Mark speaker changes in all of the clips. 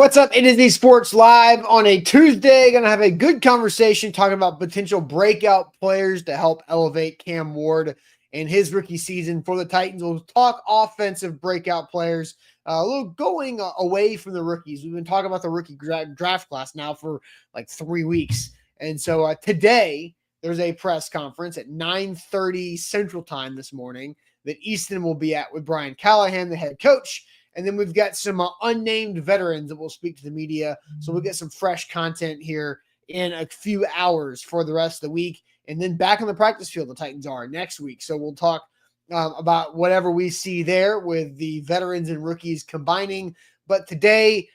Speaker 1: What's up? It is the Sports Live on a Tuesday. Going to have a good conversation talking about potential breakout players to help elevate Cam Ward in his rookie season for the Titans. We'll talk offensive breakout players, a little going away from the rookies. We've been talking about the rookie draft class now for like 3 weeks. And so today there's a press conference at 9:30 Central Time this morning that Easton will be at with Brian Callahan, the head coach. And then we've got some unnamed veterans that will speak to the media. So we'll get some fresh content here in a few hours for the rest of the week. And then back on the practice field, the Titans are next week. So we'll talk about whatever we see there with the veterans and rookies combining. But today,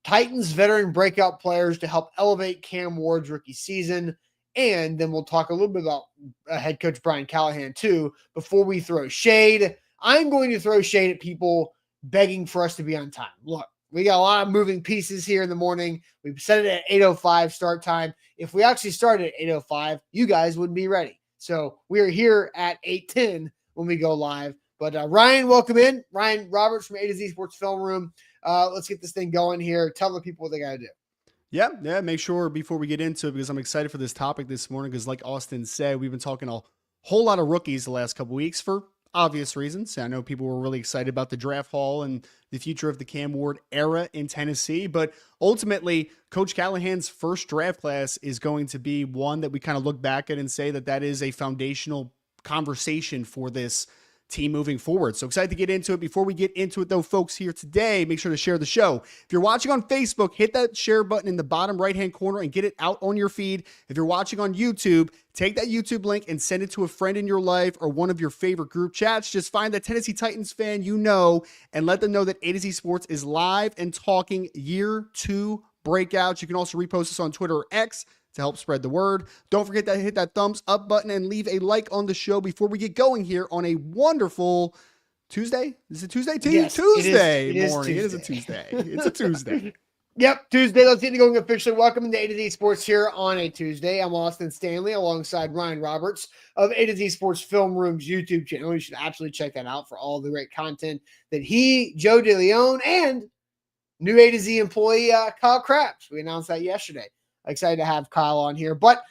Speaker 1: Titans veteran breakout players to help elevate Cam Ward's rookie season. And then we'll talk a little bit about head coach Brian Callahan too before we throw shade. I'm going to throw shade at people begging for us to be on time. Look, we got a lot of moving pieces here in the morning. We've set it at 8:05 start time. If we actually started at 8:05, you guys wouldn't be ready. So we are here at 8:10 when we go live. But Ryan, welcome in. Ryan Roberts from A to Z Sports Film Room. Let's get this thing going here. Tell the people what they got to do.
Speaker 2: Yeah. Make sure before we get into it, because I'm excited for this topic this morning, because like Austin said, we've been talking a whole lot of rookies the last couple of weeks for obvious reasons. I know people were really excited about the draft haul and the future of the Cam Ward era in Tennessee, but ultimately Coach Callahan's first draft class is going to be one that we kind of look back at and say that is a foundational conversation for this team moving forward. So excited to get into it. Before we get into it though, folks, here today, make sure to share the show. If you're watching on Facebook, hit that share button in the bottom right-hand corner and get it out on your feed. If you're watching on YouTube, take that YouTube link and send it to a friend in your life or one of your favorite group chats. Just find that Tennessee Titans fan you know and let them know that A to Z Sports is live and talking year 2 breakouts. You can also repost us on Twitter or X to help spread the word. Don't forget to hit that thumbs up button and leave a like on the show before we get going here on a wonderful Tuesday. Is it Tuesday?
Speaker 1: Yes,
Speaker 2: Tuesday morning.
Speaker 1: Tuesday.
Speaker 2: It is a Tuesday. It's a Tuesday.
Speaker 1: Yep, Tuesday. Let's get going officially. Welcome to A to Z Sports here on a Tuesday. I'm Austin Stanley alongside Ryan Roberts of A to Z Sports Film Room's YouTube channel. You should absolutely check that out for all the great content that he, Joe DeLeon, and new A to Z employee Kyle Krabs. We announced that yesterday. Excited to have Kyle on here, but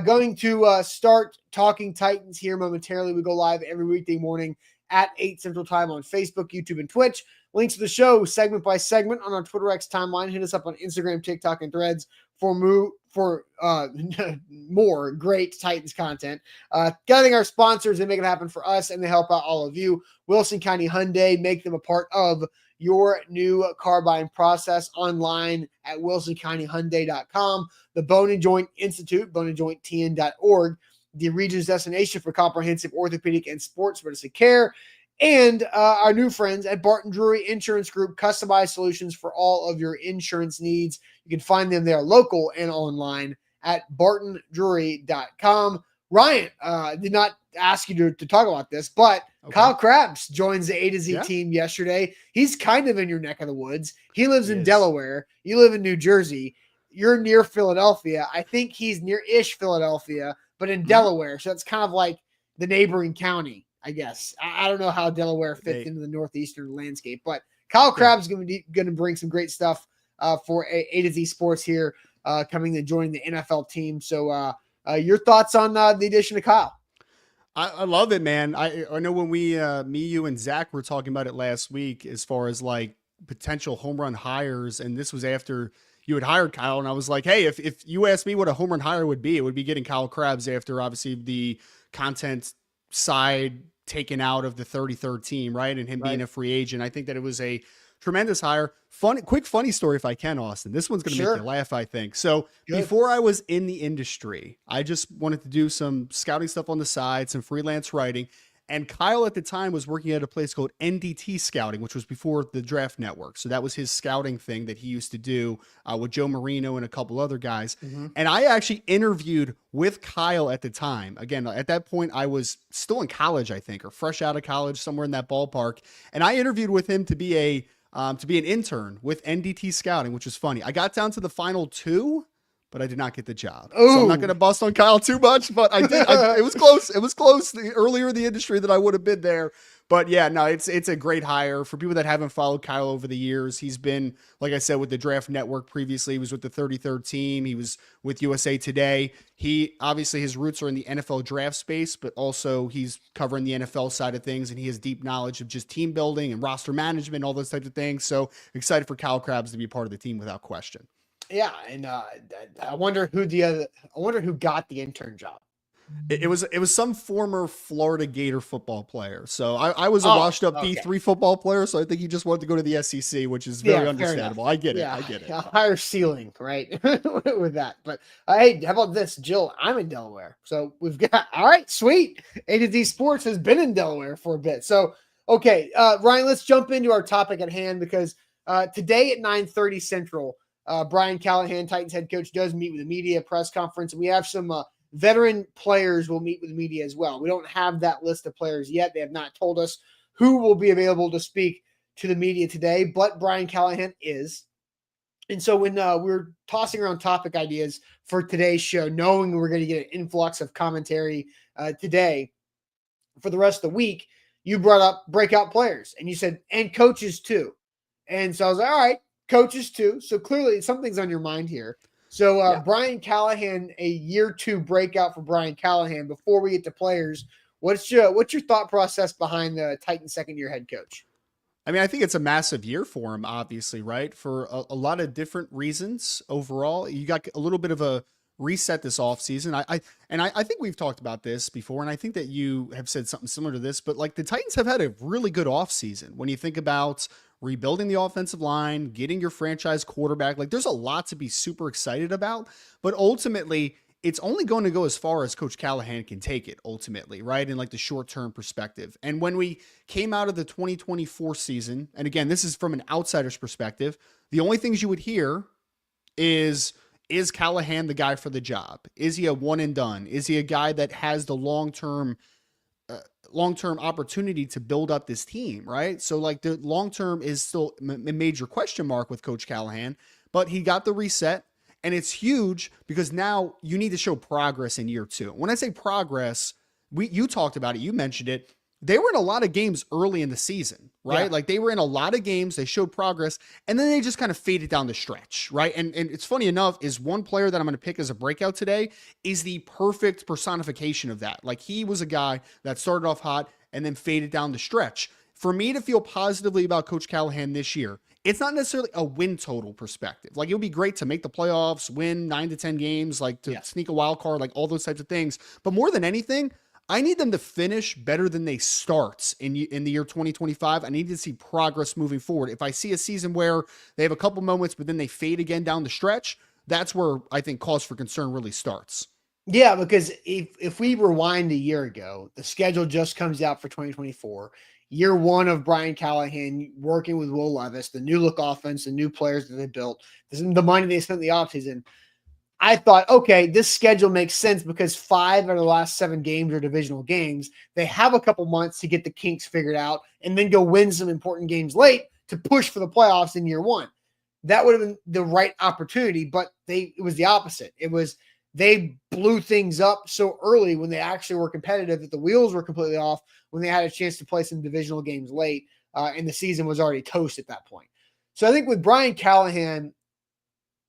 Speaker 1: going to start talking Titans here momentarily. We go live every weekday morning at 8 Central Time on Facebook, YouTube, and Twitch. Links to the show segment by segment on our Twitter X timeline. Hit us up on Instagram, TikTok, and Threads for more great Titans content. Getting our sponsors, they make it happen for us, and they help out all of you. Wilson County Hyundai, make them a part of your new car buying process online at wilsoncountyhyundai.com. The Bone and Joint Institute, boneandjointtn.org, the region's destination for comprehensive orthopedic and sports medicine care, and our new friends at Barton Drury Insurance Group, customized solutions for all of your insurance needs. You can find them there local and online at bartondrury.com. Ryan, did not ask you to talk about this, but okay. Kyle Krabs joins the A to Z team yesterday. He's kind of in your neck of the woods. He lives in Delaware. You live in New Jersey. You're near Philadelphia. I think he's near-ish Philadelphia, but in Delaware. So it's kind of like the neighboring county, I guess. I don't know how Delaware fits into the northeastern landscape, but Kyle Krabs is going to bring some great stuff for A to Z Sports here, coming and joining the NFL team. So your thoughts on the addition of Kyle?
Speaker 2: I love it, man. I know when me, you, and Zach were talking about it last week as far as like potential home run hires, and this was after you had hired Kyle, and I was like, hey, if you asked me what a home run hire would be, it would be getting Kyle Krabs after obviously the content side taken out of the 33rd team, right? And him being a free agent. I think that it was a tremendous hire. Quick funny story if I can, Austin. This one's going to make you laugh, I think. So before I was in the industry, I just wanted to do some scouting stuff on the side, some freelance writing. And Kyle at the time was working at a place called NDT Scouting, which was before the Draft Network. So that was his scouting thing that he used to do with Joe Marino and a couple other guys. And I actually interviewed with Kyle at the time. Again, at that point, I was still in college, I think, or fresh out of college, somewhere in that ballpark. And I interviewed with him to be an intern with NDT Scouting, which was funny. I got down to the final 2, but I did not get the job.
Speaker 1: Ooh.
Speaker 2: So I'm not going to bust on Kyle too much, but I did. It was close. It was close earlier in the industry that I would have been there. But yeah, no, it's a great hire. For people that haven't followed Kyle over the years, he's been, like I said, with the Draft Network previously. He was with the 33rd team. He was with USA Today. He obviously, his roots are in the NFL draft space, but also he's covering the NFL side of things, and he has deep knowledge of just team building and roster management, all those types of things. So excited for Kyle Krabs to be part of the team without question.
Speaker 1: Yeah, and I wonder who got the intern job.
Speaker 2: It was some former Florida Gator football player. So I was a washed up D3 football player, so I think he just wanted to go to the SEC, which is very understandable. I get it. I get it.
Speaker 1: A higher ceiling, right, with that. But hey, how about this, Jill? I'm in Delaware, so we've got all right, sweet. A to Z Sports has been in Delaware for a bit, so okay, Ryan, let's jump into our topic at hand because today at 9:30 Central, Brian Callahan, Titans head coach, does meet with the media press conference, and we have some veteran players will meet with the media as well. We don't have that list of players yet. They have not told us who will be available to speak to the media today, but Brian Callahan is. And so when we're tossing around topic ideas for today's show, knowing we're going to get an influx of commentary today for the rest of the week, you brought up breakout players and you said, and coaches too. And so I was like, all right, coaches too. So clearly something's on your mind here. So Brian Callahan, a year 2 breakout for Brian Callahan. Before we get to players, what's your thought process behind the Titans second year head coach?
Speaker 2: I mean, I think it's a massive year for him, obviously, right? For a lot of different reasons overall. You got a little bit of a reset this offseason. I think we've talked about this before, and I think that you have said something similar to this, but like the Titans have had a really good offseason when you think about rebuilding the offensive line, getting your franchise quarterback. Like there's a lot to be super excited about, but ultimately it's only going to go as far as Coach Callahan can take it ultimately, right? In like the short-term perspective. And when we came out of the 2024 season, and again, this is from an outsider's perspective, the only things you would hear is Callahan the guy for the job? Is he a one and done? Is he a guy that has the long-term opportunity to build up this team, right? So like the long-term is still a major question mark with Coach Callahan, but he got the reset and it's huge because now you need to show progress in year 2. When I say progress, you talked about it, you mentioned it. They were in a lot of games early in the season, right? Yeah. Like they were in a lot of games, they showed progress, and then they just kind of faded down the stretch, right? And it's funny enough, is one player that I'm going to pick as a breakout today is the perfect personification of that. Like he was a guy that started off hot and then faded down the stretch. For me to feel positively about Coach Callahan this year, it's not necessarily a win total perspective. Like it would be great to make the playoffs, win 9 to 10 games, like to sneak a wild card, like all those types of things. But more than anything, I need them to finish better than they start in the year 2025. I need to see progress moving forward. If I see a season where they have a couple moments, but then they fade again down the stretch, that's where I think cause for concern really starts.
Speaker 1: Yeah, because if we rewind a year ago, the schedule just comes out for 2024. Year 1 of Brian Callahan working with Will Levis, the new look offense, the new players that they built, the money they spent in the offseason. I thought, okay, this schedule makes sense because 5 out of the last 7 games are divisional games. They have a couple months to get the kinks figured out and then go win some important games late to push for the playoffs in year 1. That would have been the right opportunity, but it was the opposite. It was they blew things up so early when they actually were competitive that the wheels were completely off when they had a chance to play some divisional games late, and the season was already toast at that point. So I think with Brian Callahan,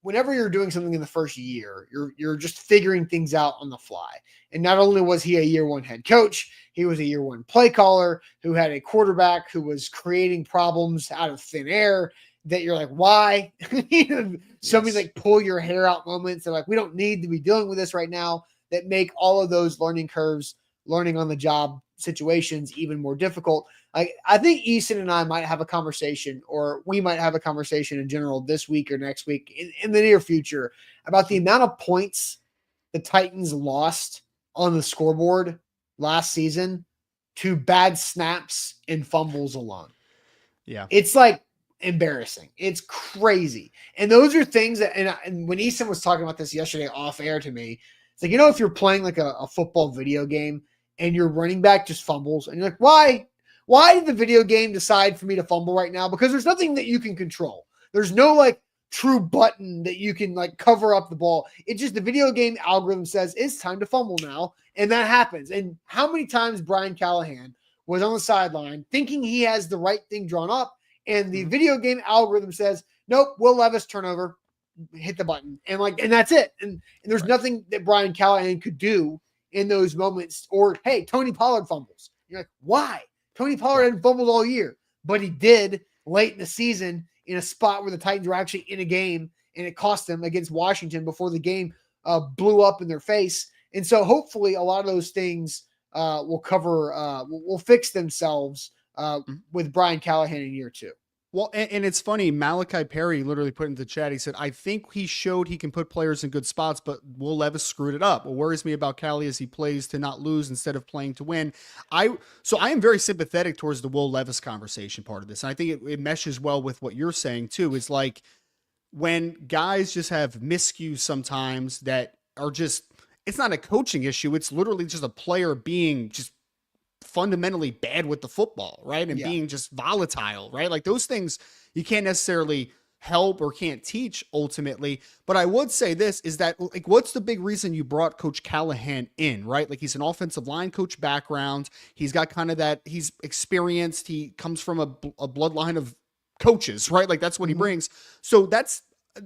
Speaker 1: whenever you're doing something in the first year, you're just figuring things out on the fly. And not only was he a year 1 head coach, he was a year 1 play caller who had a quarterback who was creating problems out of thin air that you're like, why? So many like pull your hair out moments. They're like, we don't need to be dealing with this right now, that make all of those learning curves, learning on the job situations even more difficult. I think Easton and I might have a conversation, or we might have a conversation in general this week or next week in the near future about the amount of points the Titans lost on the scoreboard last season to bad snaps and fumbles alone.
Speaker 2: Yeah.
Speaker 1: It's like embarrassing. It's crazy. And those are things that, and when Easton was talking about this yesterday off air to me, it's like, if you're playing like a football video game and your running back just fumbles and you're like, why? Why did the video game decide for me to fumble right now? Because there's nothing that you can control. There's no like true button that you can like cover up the ball. It's just the video game algorithm says it's time to fumble now, and that happens. And how many times Brian Callahan was on the sideline thinking he has the right thing drawn up, and the video game algorithm says, nope, Will Levis turnover, hit the button, and that's it. And there's nothing that Brian Callahan could do in those moments. Or hey, Tony Pollard fumbles. You're like, why? Tony Pollard hadn't fumbled all year, but he did late in the season in a spot where the Titans were actually in a game, and it cost them against Washington before the game blew up in their face. And so hopefully a lot of those things will fix themselves with Brian Callahan in year 2.
Speaker 2: Well, and it's funny, Malachi Perry literally put into the chat, he said, I think he showed he can put players in good spots, but Will Levis screwed it up. What worries me about Callie is he plays to not lose instead of playing to win. So I am very sympathetic towards the Will Levis conversation part of this. And I think it meshes well with what you're saying too, is like when guys just have miscues sometimes that are just, it's not a coaching issue. It's literally just a player being just fundamentally bad with the football, right? And being just volatile, right? Like those things you can't necessarily help or can't teach ultimately. But I would say this is that, like, what's the big reason you brought Coach Callahan in, right? Like he's an offensive line coach background. He's got kind of that, he's experienced. He comes from a bloodline of coaches, right? Like that's what he brings. So that's,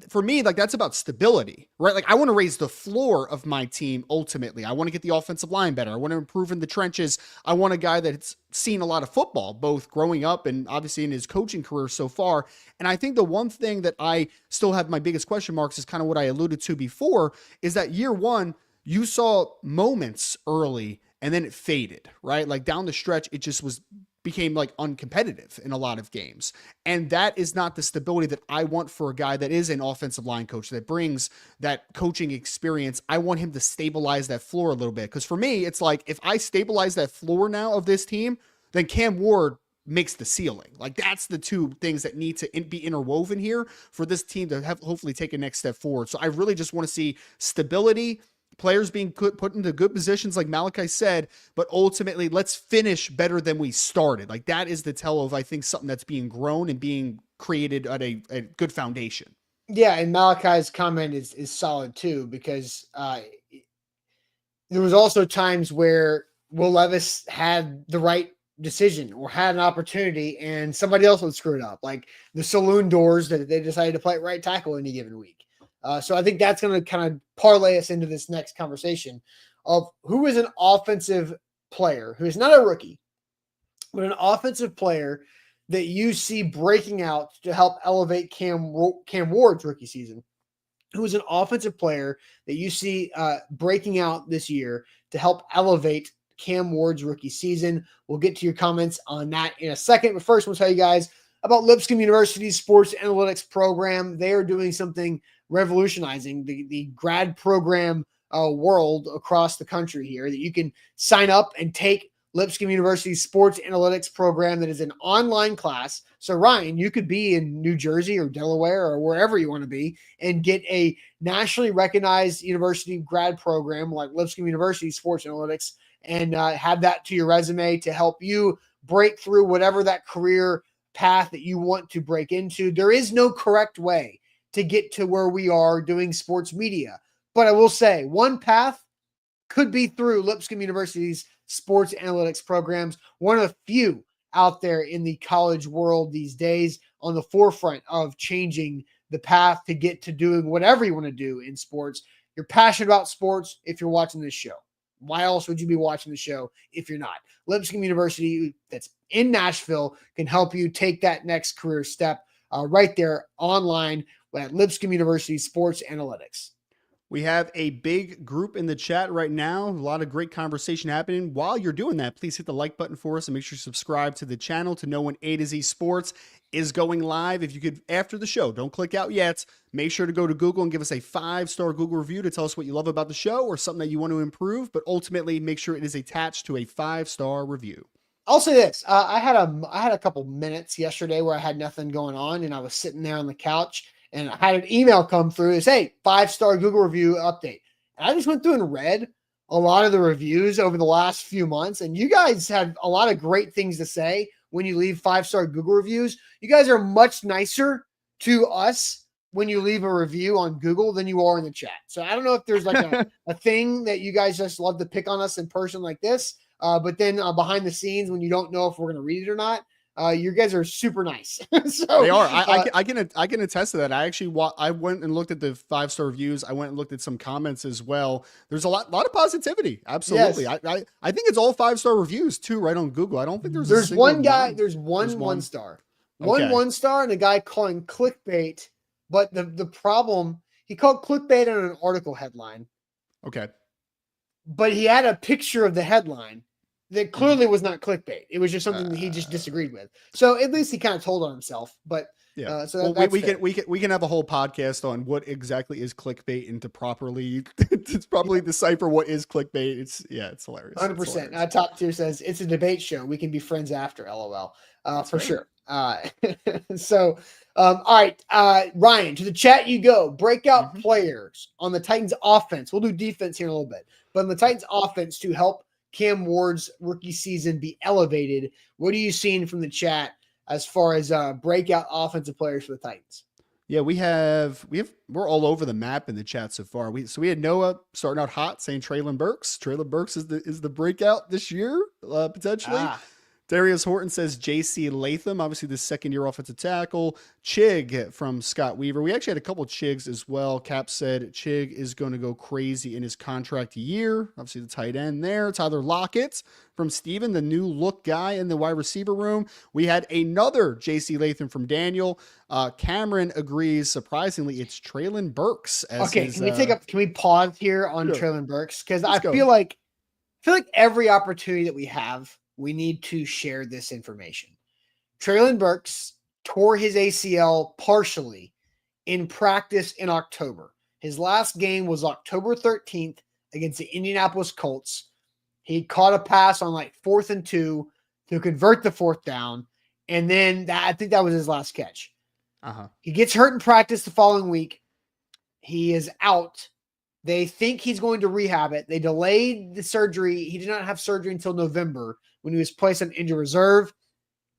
Speaker 2: for me, like that's about stability, right? Like I want to raise the floor of my team. Ultimately, I want to get the offensive line better. I want to improve in the trenches. I want a guy that's seen a lot of football, both growing up and obviously in his coaching career so far. And I think the one thing that I still have my biggest question marks is kind of what I alluded to before, is that year 1, you saw moments early and then it faded, right? Like down the stretch, it just became like uncompetitive in a lot of games. And that is not the stability that I want for a guy that is an offensive line coach that brings that coaching experience. I want him to stabilize that floor a little bit. Because for me, it's like, if I stabilize that floor now of this team, then Cam Ward makes the ceiling. Like that's the two things that need to be interwoven here for this team to have hopefully take a next step forward. So I really just want to see stability, players being put into good positions, like Malachi said, but ultimately let's finish better than we started. Like that is the tell of, I think, something that's being grown and being created at a good foundation.
Speaker 1: Yeah, and Malachi's comment is solid too, because there was also times where Will Levis had the right decision or had an opportunity and somebody else would screw it up, like the saloon doors that they decided to play at right tackle any given week. So I think that's going to kind of parlay us into this next conversation of who is an offensive player who is not a rookie, but an offensive player that you see breaking out to help elevate Cam Ward's rookie season. Who is an offensive player that you see breaking out this year to help elevate Cam Ward's rookie season? We'll get to your comments on that in a second. But first, we'll tell you guys about Lipscomb University's sports analytics program. They are doing something revolutionizing the grad program world across the country here, that you can sign up and take Lipscomb University's sports analytics program that is an online class. So Ryan, you could be in New Jersey or Delaware or wherever you want to be and get a nationally recognized university grad program like Lipscomb University sports analytics and have that to your resume to help you break through whatever that career path that you want to break into. There is no correct way to get to where we are doing sports media. But I will say one path could be through Lipscomb University's sports analytics programs, one of the few out there in the college world these days on the forefront of changing the path to get to doing whatever you want to do in sports. You're passionate about sports if you're watching this show. Why else would you be watching the show if you're not? Lipscomb University, that's in Nashville, can help you take that next career step right there online at Lipscomb University Sports Analytics.
Speaker 2: We have a big group in the chat right now. A lot of great conversation happening. While you're doing that, please hit the like button for us and make sure you subscribe to the channel to know when A to Z Sports is going live. If you could, after the show, don't click out yet. Make sure to go to Google and give us a 5-star Google review to tell us what you love about the show or something that you want to improve. But ultimately, make sure it is attached to a 5-star review.
Speaker 1: I'll say this. I had a couple minutes yesterday where I had nothing going on and I was sitting there on the couch and I had an email come through that said, hey, 5-star Google review update. And I just went through and read a lot of the reviews over the last few months. And you guys had a lot of great things to say when you leave 5-star Google reviews. You guys are much nicer to us when you leave a review on Google than you are in the chat. So I don't know if there's like a thing that you guys just love to pick on us in person like this. But then behind the scenes, when you don't know if we're going to read it or not, you guys are super nice. So
Speaker 2: they are. I can attest to that. I actually I went and looked at the 5-star reviews. I went and looked at some comments as well. There's a lot of positivity. Absolutely. Yes. I think it's all 5-star reviews too, right on Google. I don't think there's
Speaker 1: one guy. There's one star. One star, and a guy calling clickbait. But the problem, he called clickbait on an article headline.
Speaker 2: Okay.
Speaker 1: But he had a picture of the headline that clearly was not clickbait. It was just something that he just disagreed with. So at least he kind of told on himself. But
Speaker 2: yeah, so we can have a whole podcast on what exactly is clickbait and to properly decipher what is clickbait. It's hilarious.
Speaker 1: 100%. Top tier says it's a debate show. We can be friends after. LOL. For sure. So, all right, Ryan, to the chat you go. Breakout players on the Titans offense. We'll do defense here in a little bit, but on the Titans offense to help Cam Ward's rookie season be elevated. What are you seeing from the chat as far as breakout offensive players for the Titans?
Speaker 2: Yeah, we're all over the map in the chat so far. We had Noah starting out hot saying Treylon Burks. Treylon Burks is the breakout this year, potentially. Darius Horton says J.C. Latham, obviously the second-year offensive tackle. Chig from Scott Weaver. We actually had a couple of Chigs as well. Cap said Chig is going to go crazy in his contract year. Obviously the tight end there. Tyler Lockett from Steven, the new look guy in the wide receiver room. We had another J.C. Latham from Daniel. Cameron agrees, surprisingly, it's Treylon Burks.
Speaker 1: Can we pause here on Treylon Burks? Because I feel like every opportunity that we have, we need to share this information. Treylon Burks tore his ACL partially in practice in October. His last game was October 13th against the Indianapolis Colts. He caught a pass on like 4th and 2 to convert the 4th down. And then I think that was his last catch. He gets hurt in practice the following week. He is out. They think he's going to rehab it. They delayed the surgery. He did not have surgery until November when he was placed on injured reserve.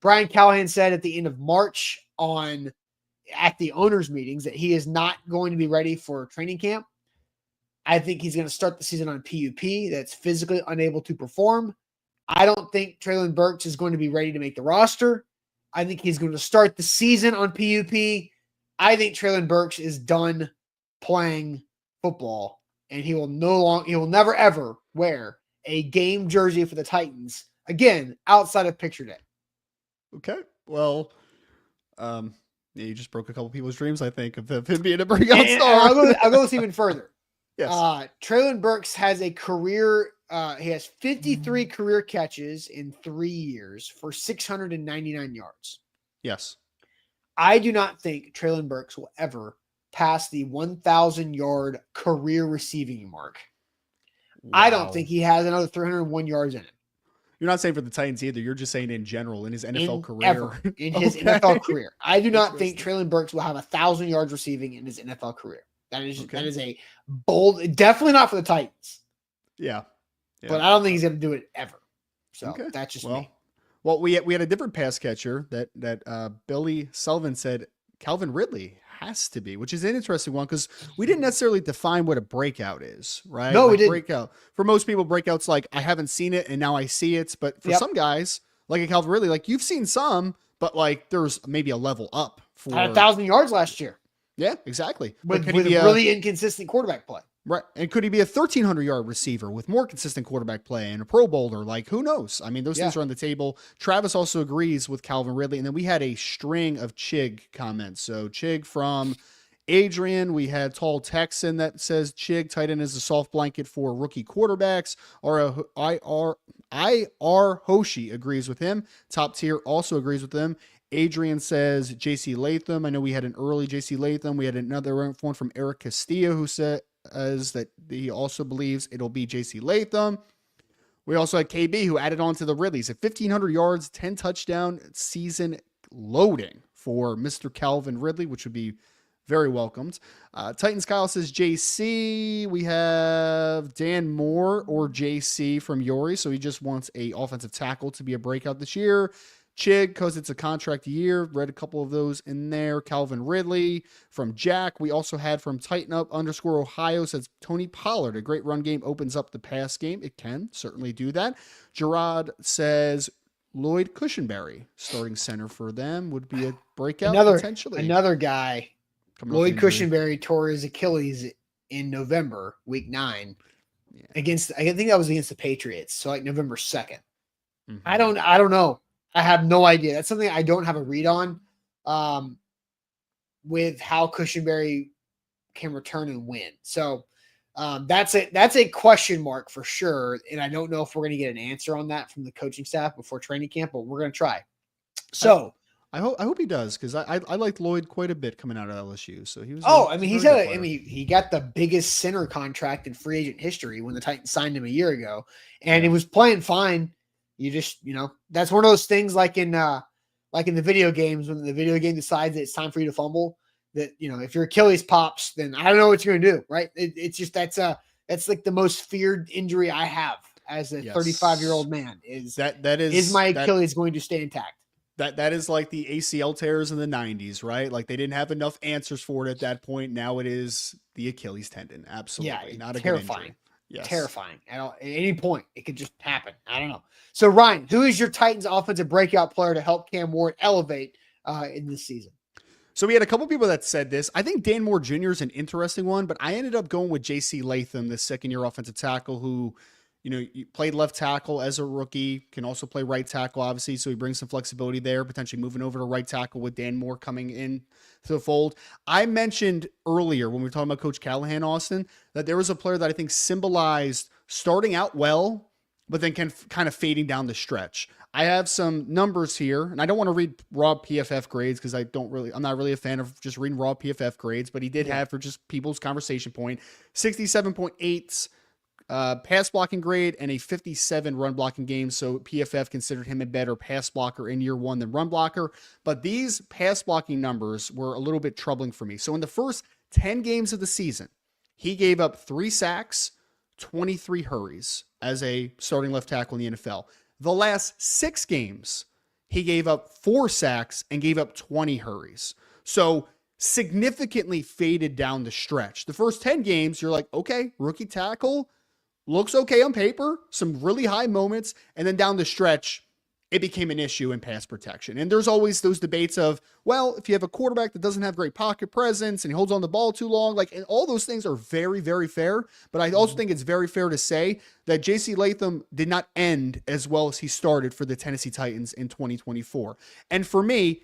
Speaker 1: Brian Callahan said at the end of March at the owners' meetings that he is not going to be ready for training camp. I think he's going to start the season on PUP. That's physically unable to perform. I don't think Treylon Burks is going to be ready to make the roster. I think he's going to start the season on PUP. I think Treylon Burks is done playing football, and he will never ever wear a game jersey for the Titans again outside of picture day.
Speaker 2: Okay, well, you just broke a couple people's dreams, I think, of him being a breakout star.
Speaker 1: I'll go even further.
Speaker 2: Yes.
Speaker 1: Treylon Burks has a career. He has 53 career catches in 3 years for 699 yards.
Speaker 2: Yes.
Speaker 1: I do not think Treylon Burks will ever pass the 1,000-yard career receiving mark. Wow. I don't think he has another 301 yards in it.
Speaker 2: You're not saying for the Titans either. You're just saying in general in his NFL career.
Speaker 1: In his NFL career. I do not think Treylon Burks will have 1,000 yards receiving in his NFL career. That is a bold, definitely not for the Titans.
Speaker 2: Yeah.
Speaker 1: But I don't think he's going to do it ever. So that's just me.
Speaker 2: Well, we had a different pass catcher that Billy Sullivan said Calvin Ridley has to be, which is an interesting one because we didn't necessarily define what a breakout is, right?
Speaker 1: No, we didn't.
Speaker 2: Breakout. For most people, breakout's like, I haven't seen it and now I see it. But for some guys, like a Calvin Ridley, like you've seen some, but like there's maybe a level up.
Speaker 1: Had 1,000 yards last year.
Speaker 2: Yeah, exactly.
Speaker 1: With really inconsistent quarterback play.
Speaker 2: Right. And could he be a 1,300-yard receiver with more consistent quarterback play and a Pro Bowler? Like, who knows? I mean, those things are on the table. Travis also agrees with Calvin Ridley. And then we had a string of Chig comments. So Chig from Adrian. We had Tall Texan that says Chig, tight end, is a soft blanket for rookie quarterbacks. IR Hoshi agrees with him. Top tier also agrees with him. Adrian says J.C. Latham. I know we had an early J.C. Latham. We had another one from Eric Castillo who said that he also believes it'll be J.C. Latham. We also had KB who added on to the Ridleys at 1,500 yards, 10 touchdown season loading for Mr. Calvin Ridley, which would be very welcomed. Titans Kyle says JC. We have Dan Moore or JC from Yori. So he just wants a offensive tackle to be a breakout this year. Chig, because it's a contract year. Read a couple of those in there. Calvin Ridley from Jack. We also had from Tighten Up _ Ohio says Tony Pollard. A great run game opens up the pass game. It can certainly do that. Gerard says Lloyd Cushenberry, starting center for them, would be a breakout potentially.
Speaker 1: Another guy, Lloyd Cushenberry tore his Achilles in November, week 9, against, I think that was against the Patriots. So like November 2nd. Mm-hmm. I don't know. I have no idea. That's something I don't have a read on with how Cushenberry can return and win. So that's a question mark for sure. And I don't know if we're going to get an answer on that from the coaching staff before training camp, but we're going to try. So
Speaker 2: I hope he does, because I liked Lloyd quite a bit coming out of LSU. So he was.
Speaker 1: He got the biggest center contract in free agent history when the Titans signed him a year ago, and he was playing fine. You just, that's one of those things like in the video games, when the video game decides that it's time for you to fumble, that, if your Achilles pops, then I don't know what you're going to do. Right. It's just, that's like the most feared injury I have as a 35-year-old man is my Achilles going to stay intact?
Speaker 2: That is like the ACL tears in the 90s, right? Like they didn't have enough answers for it at that point. Now it is the Achilles tendon. Absolutely.
Speaker 1: Yeah,
Speaker 2: not a
Speaker 1: terrifying.
Speaker 2: good injury. Yes.
Speaker 1: Terrifying. At any point, it could just happen. I don't know. So, Ryan, who is your Titans offensive breakout player to help Cam Ward elevate in this season?
Speaker 2: So we had a couple people that said this. I think Dan Moore Jr. is an interesting one, but I ended up going with J.C. Latham, the second-year offensive tackle who, played left tackle as a rookie, can also play right tackle, obviously, so he brings some flexibility there, potentially moving over to right tackle with Dan Moore coming in to the fold. I mentioned earlier when we were talking about Coach Callahan, Austin, that there was a player that I think symbolized starting out well, but then kind of fading down the stretch. I have some numbers here, and I don't want to read raw PFF grades because I'm not really a fan of just reading raw PFF grades, but he did have, for just people's conversation point, 67.8 pass blocking grade and a 57 run blocking game. So PFF considered him a better pass blocker in year 1 than run blocker. But these pass blocking numbers were a little bit troubling for me. So in the first 10 games of the season, he gave up 3 sacks, 23 hurries as a starting left tackle in the NFL. The last 6 games, he gave up 4 sacks and gave up 20 hurries. So significantly faded down the stretch. The first 10 games, you're like, okay, rookie tackle, looks okay on paper, some really high moments, and then down the stretch, it became an issue in pass protection. And there's always those debates of, well, if you have a quarterback that doesn't have great pocket presence and he holds on the ball too long, and all those things are very, very fair. But I also think it's very fair to say that J.C. Latham did not end as well as he started for the Tennessee Titans in 2024. And for me,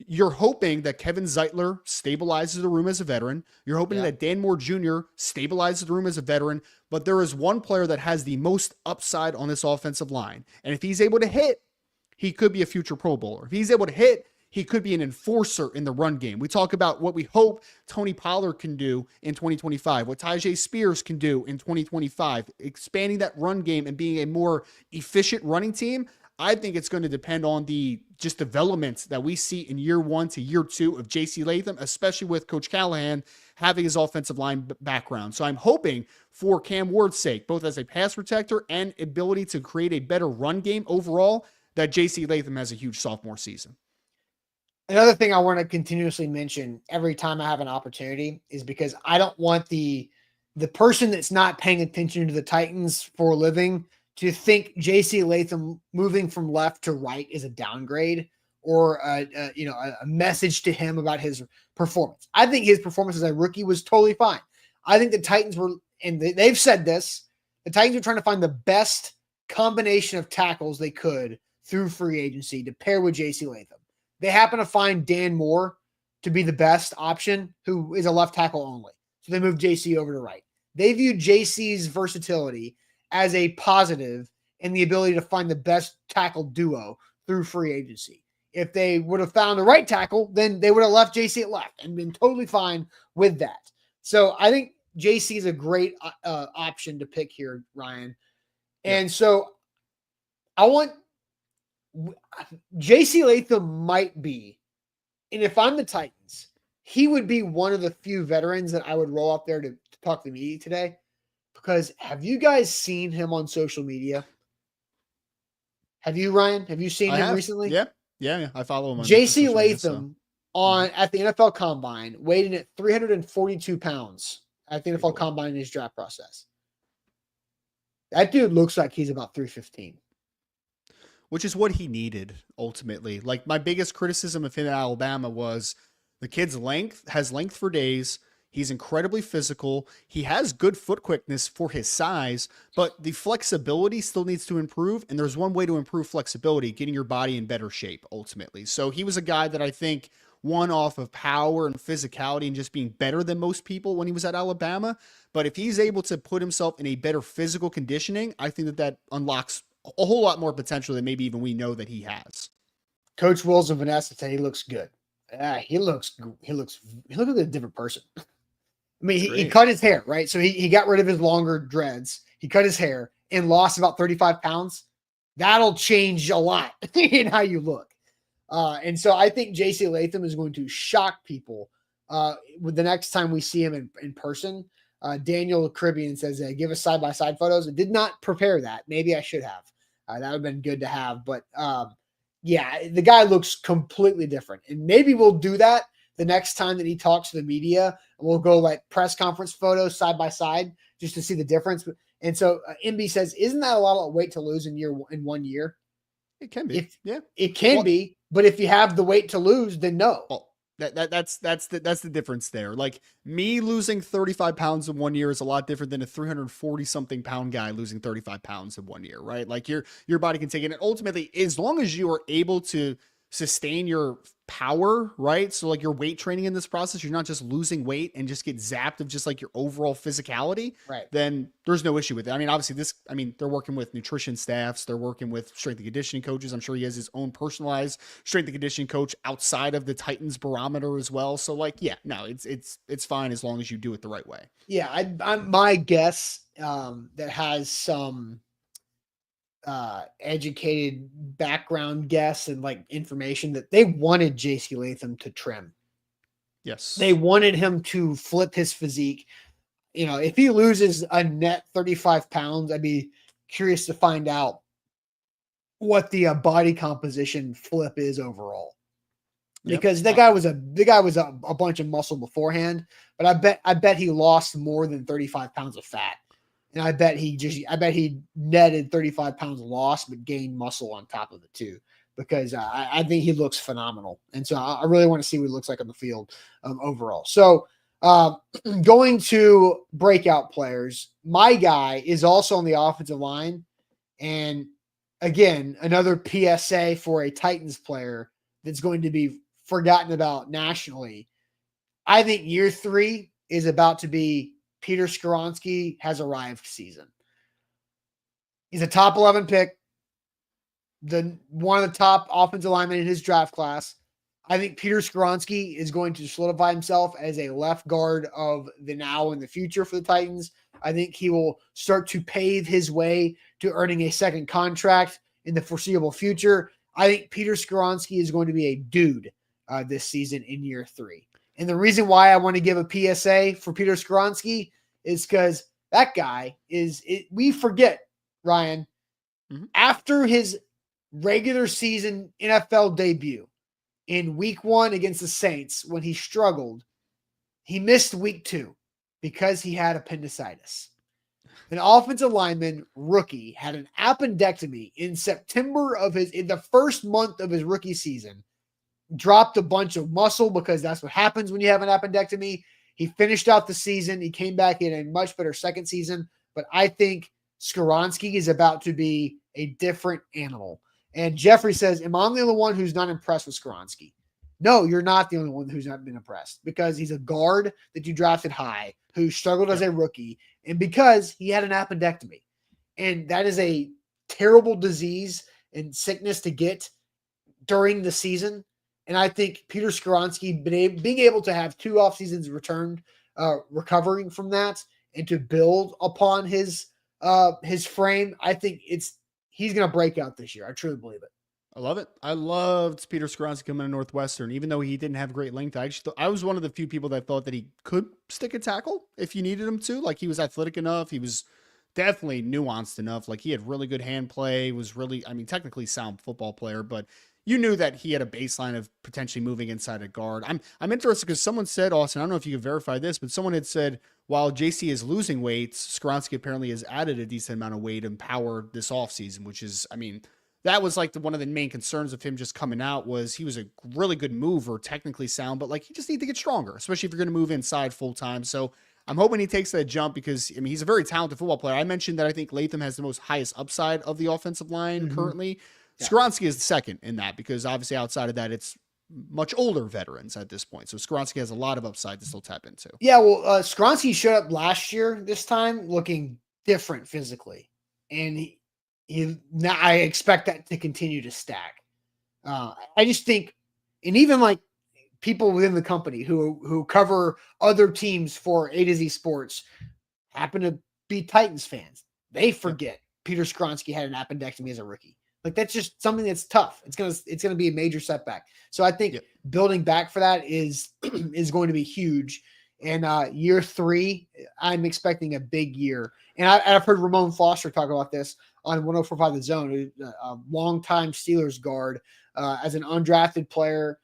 Speaker 2: you're hoping that Kevin Zeitler stabilizes the room as a veteran. You're hoping that Dan Moore Jr. stabilizes the room as a veteran. But there is one player that has the most upside on this offensive line. And if he's able to hit, he could be a future Pro Bowler. If he's able to hit, he could be an enforcer in the run game. We talk about what we hope Tony Pollard can do in 2025, what Tyjae Spears can do in 2025, expanding that run game and being a more efficient running team. I think it's going to depend on the just developments that we see in year 1 to year 2 of J.C. Latham, especially with Coach Callahan having his offensive line background. So I'm hoping for Cam Ward's sake, both as a pass protector and ability to create a better run game overall, that J.C. Latham has a huge sophomore season.
Speaker 1: Another thing I want to continuously mention every time I have an opportunity is because I don't want the person that's not paying attention to the Titans for a living to think J.C. Latham moving from left to right is a downgrade or a message to him about his performance. I think his performance as a rookie was totally fine. I think the Titans were, and they've said this, the Titans were trying to find the best combination of tackles they could through free agency to pair with J.C. Latham. They happen to find Dan Moore to be the best option, who is a left tackle only. So they moved J.C. over to right. They viewed J.C.'s versatility as a positive and the ability to find the best tackle duo through free agency. If they would have found the right tackle, then they would have left JC at left and been totally fine with that. So I think JC is a great option to pick here, Ryan. And so I want JC Latham might be, and if I'm the Titans, he would be one of the few veterans that I would roll up there to talk to the media today. Because have you guys seen him on social media? Have you, Ryan? Have you seen him recently?
Speaker 2: Yeah. Yeah, I follow him on
Speaker 1: JC
Speaker 2: social media, so.
Speaker 1: Latham at the NFL Combine weighed in at 342 pounds at the
Speaker 2: Pretty
Speaker 1: NFL
Speaker 2: cool.
Speaker 1: Combine in his draft process. That dude looks like he's about 315.
Speaker 2: Which is what he needed ultimately. Like my biggest criticism of him at Alabama was the kid's has length for days. He's incredibly physical. He has good foot quickness for his size, but the flexibility still needs to improve. And there's one way to improve flexibility, getting your body in better shape ultimately. So he was a guy that I think won off of power and physicality and just being better than most people when he was at Alabama. But if he's able to put himself in a better physical conditioning, I think that unlocks a whole lot more potential than maybe even we know that he has.
Speaker 1: Coach Wilson Vanessa said he looks good. He looks like a different person. I mean, he cut his hair, right? So he got rid of his longer dreads. He cut his hair and lost about 35 pounds. That'll change a lot in how you look. And so I think JC Latham is going to shock people with the next time we see him in person. Daniel Caribbean says, give us side-by-side photos. I did not prepare that. Maybe I should have. That would have been good to have. But yeah, the guy looks completely different. And maybe we'll do that the next time that he talks to the media. And we'll go like press conference photos side by side just to see the difference. And so MB says, isn't that a lot of weight to lose in 1 year?
Speaker 2: It can be.
Speaker 1: It can be. But if you have the weight to lose, then no.
Speaker 2: Well, that's the difference there. Like me losing 35 pounds in 1 year is a lot different than a 340 something pound guy losing 35 pounds in 1 year, right? Like your body can take it. And ultimately, as long as you are able to sustain your power, right? So like your weight training in this process, you're not just losing weight and just get zapped of just like your overall physicality,
Speaker 1: right?
Speaker 2: Then there's no issue with it. I mean, obviously they're working with nutrition staffs, they're working with strength and conditioning coaches. I'm sure he has his own personalized strength and conditioning coach outside of the Titans barometer as well. So like, yeah, no, it's fine as long as you do it the right way.
Speaker 1: Yeah. I'm my guess that has some educated background guess and like information that they wanted JC Latham to trim.
Speaker 2: Yes.
Speaker 1: They wanted him to flip his physique. You know, if he loses a net 35 pounds, I'd be curious to find out what the body composition flip is overall. Because the guy was a bunch of muscle beforehand, but I bet he lost more than 35 pounds of fat. And I bet he netted 35 pounds loss, but gained muscle on top of it too, because I think he looks phenomenal. And so I really want to see what he looks like on the field overall. So going to breakout players, my guy is also on the offensive line. And again, another PSA for a Titans player that's going to be forgotten about nationally. I think year 3 is about to be Peter Skoronski has arrived season. He's a top 11 pick, one of the top offensive linemen in his draft class. I think Peter Skoronski is going to solidify himself as a left guard of the now and the future for the Titans. I think he will start to pave his way to earning a second contract in the foreseeable future. I think Peter Skoronski is going to be a dude this season in year 3. And the reason why I want to give a PSA for Peter Skoronski is because that guy we forget, Ryan, after his regular season NFL debut in week 1 against the Saints, when he struggled, he missed week 2 because he had appendicitis. An offensive lineman rookie had an appendectomy in September in the first month of his rookie season. Dropped a bunch of muscle because that's what happens when you have an appendectomy. He finished out the season. He came back in a much better second season. But I think Skoronski is about to be a different animal. And Jeffrey says, am I the only one who's not impressed with Skoronski? No, you're not the only one who's not been impressed, because he's a guard that you drafted high who struggled as a rookie, and because he had an appendectomy. And that is a terrible disease and sickness to get during the season. And I think Peter Skoronski being able to have 2 off seasons returned, recovering from that, and to build upon his frame, I think he's going to break out this year. I truly believe it.
Speaker 2: I love it. I loved Peter Skoronski coming to Northwestern, even though he didn't have great length. I was one of the few people that thought that he could stick a tackle if you needed him to. Like, he was athletic enough. He was definitely nuanced enough. Like, he had really good hand play, was really, technically sound football player, but you knew that he had a baseline of potentially moving inside a guard. I'm interested because someone said, Austin, I don't know if you can verify this, but someone had said while JC is losing weight, Skoronski apparently has added a decent amount of weight and power this offseason, which is, I mean, that was like one of the main concerns of him just coming out was he was a really good mover, technically sound, but like he just need to get stronger, especially if you're going to move inside full time. So I'm hoping he takes that jump because I mean he's a very talented football player. I mentioned that I think Latham has the most highest upside of the offensive line currently. Yeah. Skoronski is the second in that because obviously outside of that it's much older veterans at this point. So Skoronski has a lot of upside to still tap into.
Speaker 1: Yeah, well, Skoronski showed up last year this time looking different physically, and now I expect that to continue to stack. I just think, and even like people within the company who cover other teams for A to Z Sports happen to be Titans fans. They forget Peter Skoronski had an appendectomy as a rookie. Like that's just something that's tough. It's gonna be a major setback. So I think building back for that is going to be huge. And year 3, I'm expecting a big year. And I've heard Ramon Foster talk about this on 104.5 The Zone, a longtime Steelers guard, as an undrafted player,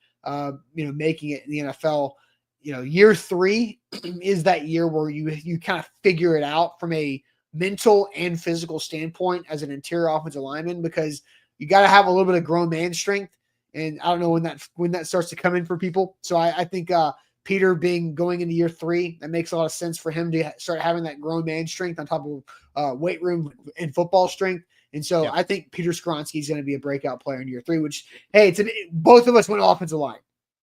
Speaker 1: making it in the NFL. Year 3 is that year where you kind of figure it out from a mental and physical standpoint as an interior offensive lineman, because you got to have a little bit of grown man strength. And I don't know when that starts to come in for people. So I think Peter going into year 3, that makes a lot of sense for him to start having that grown man strength on top of weight room and football strength. And so I think Peter Skoronski is going to be a breakout player in year 3, which, hey, both of us went offensive line.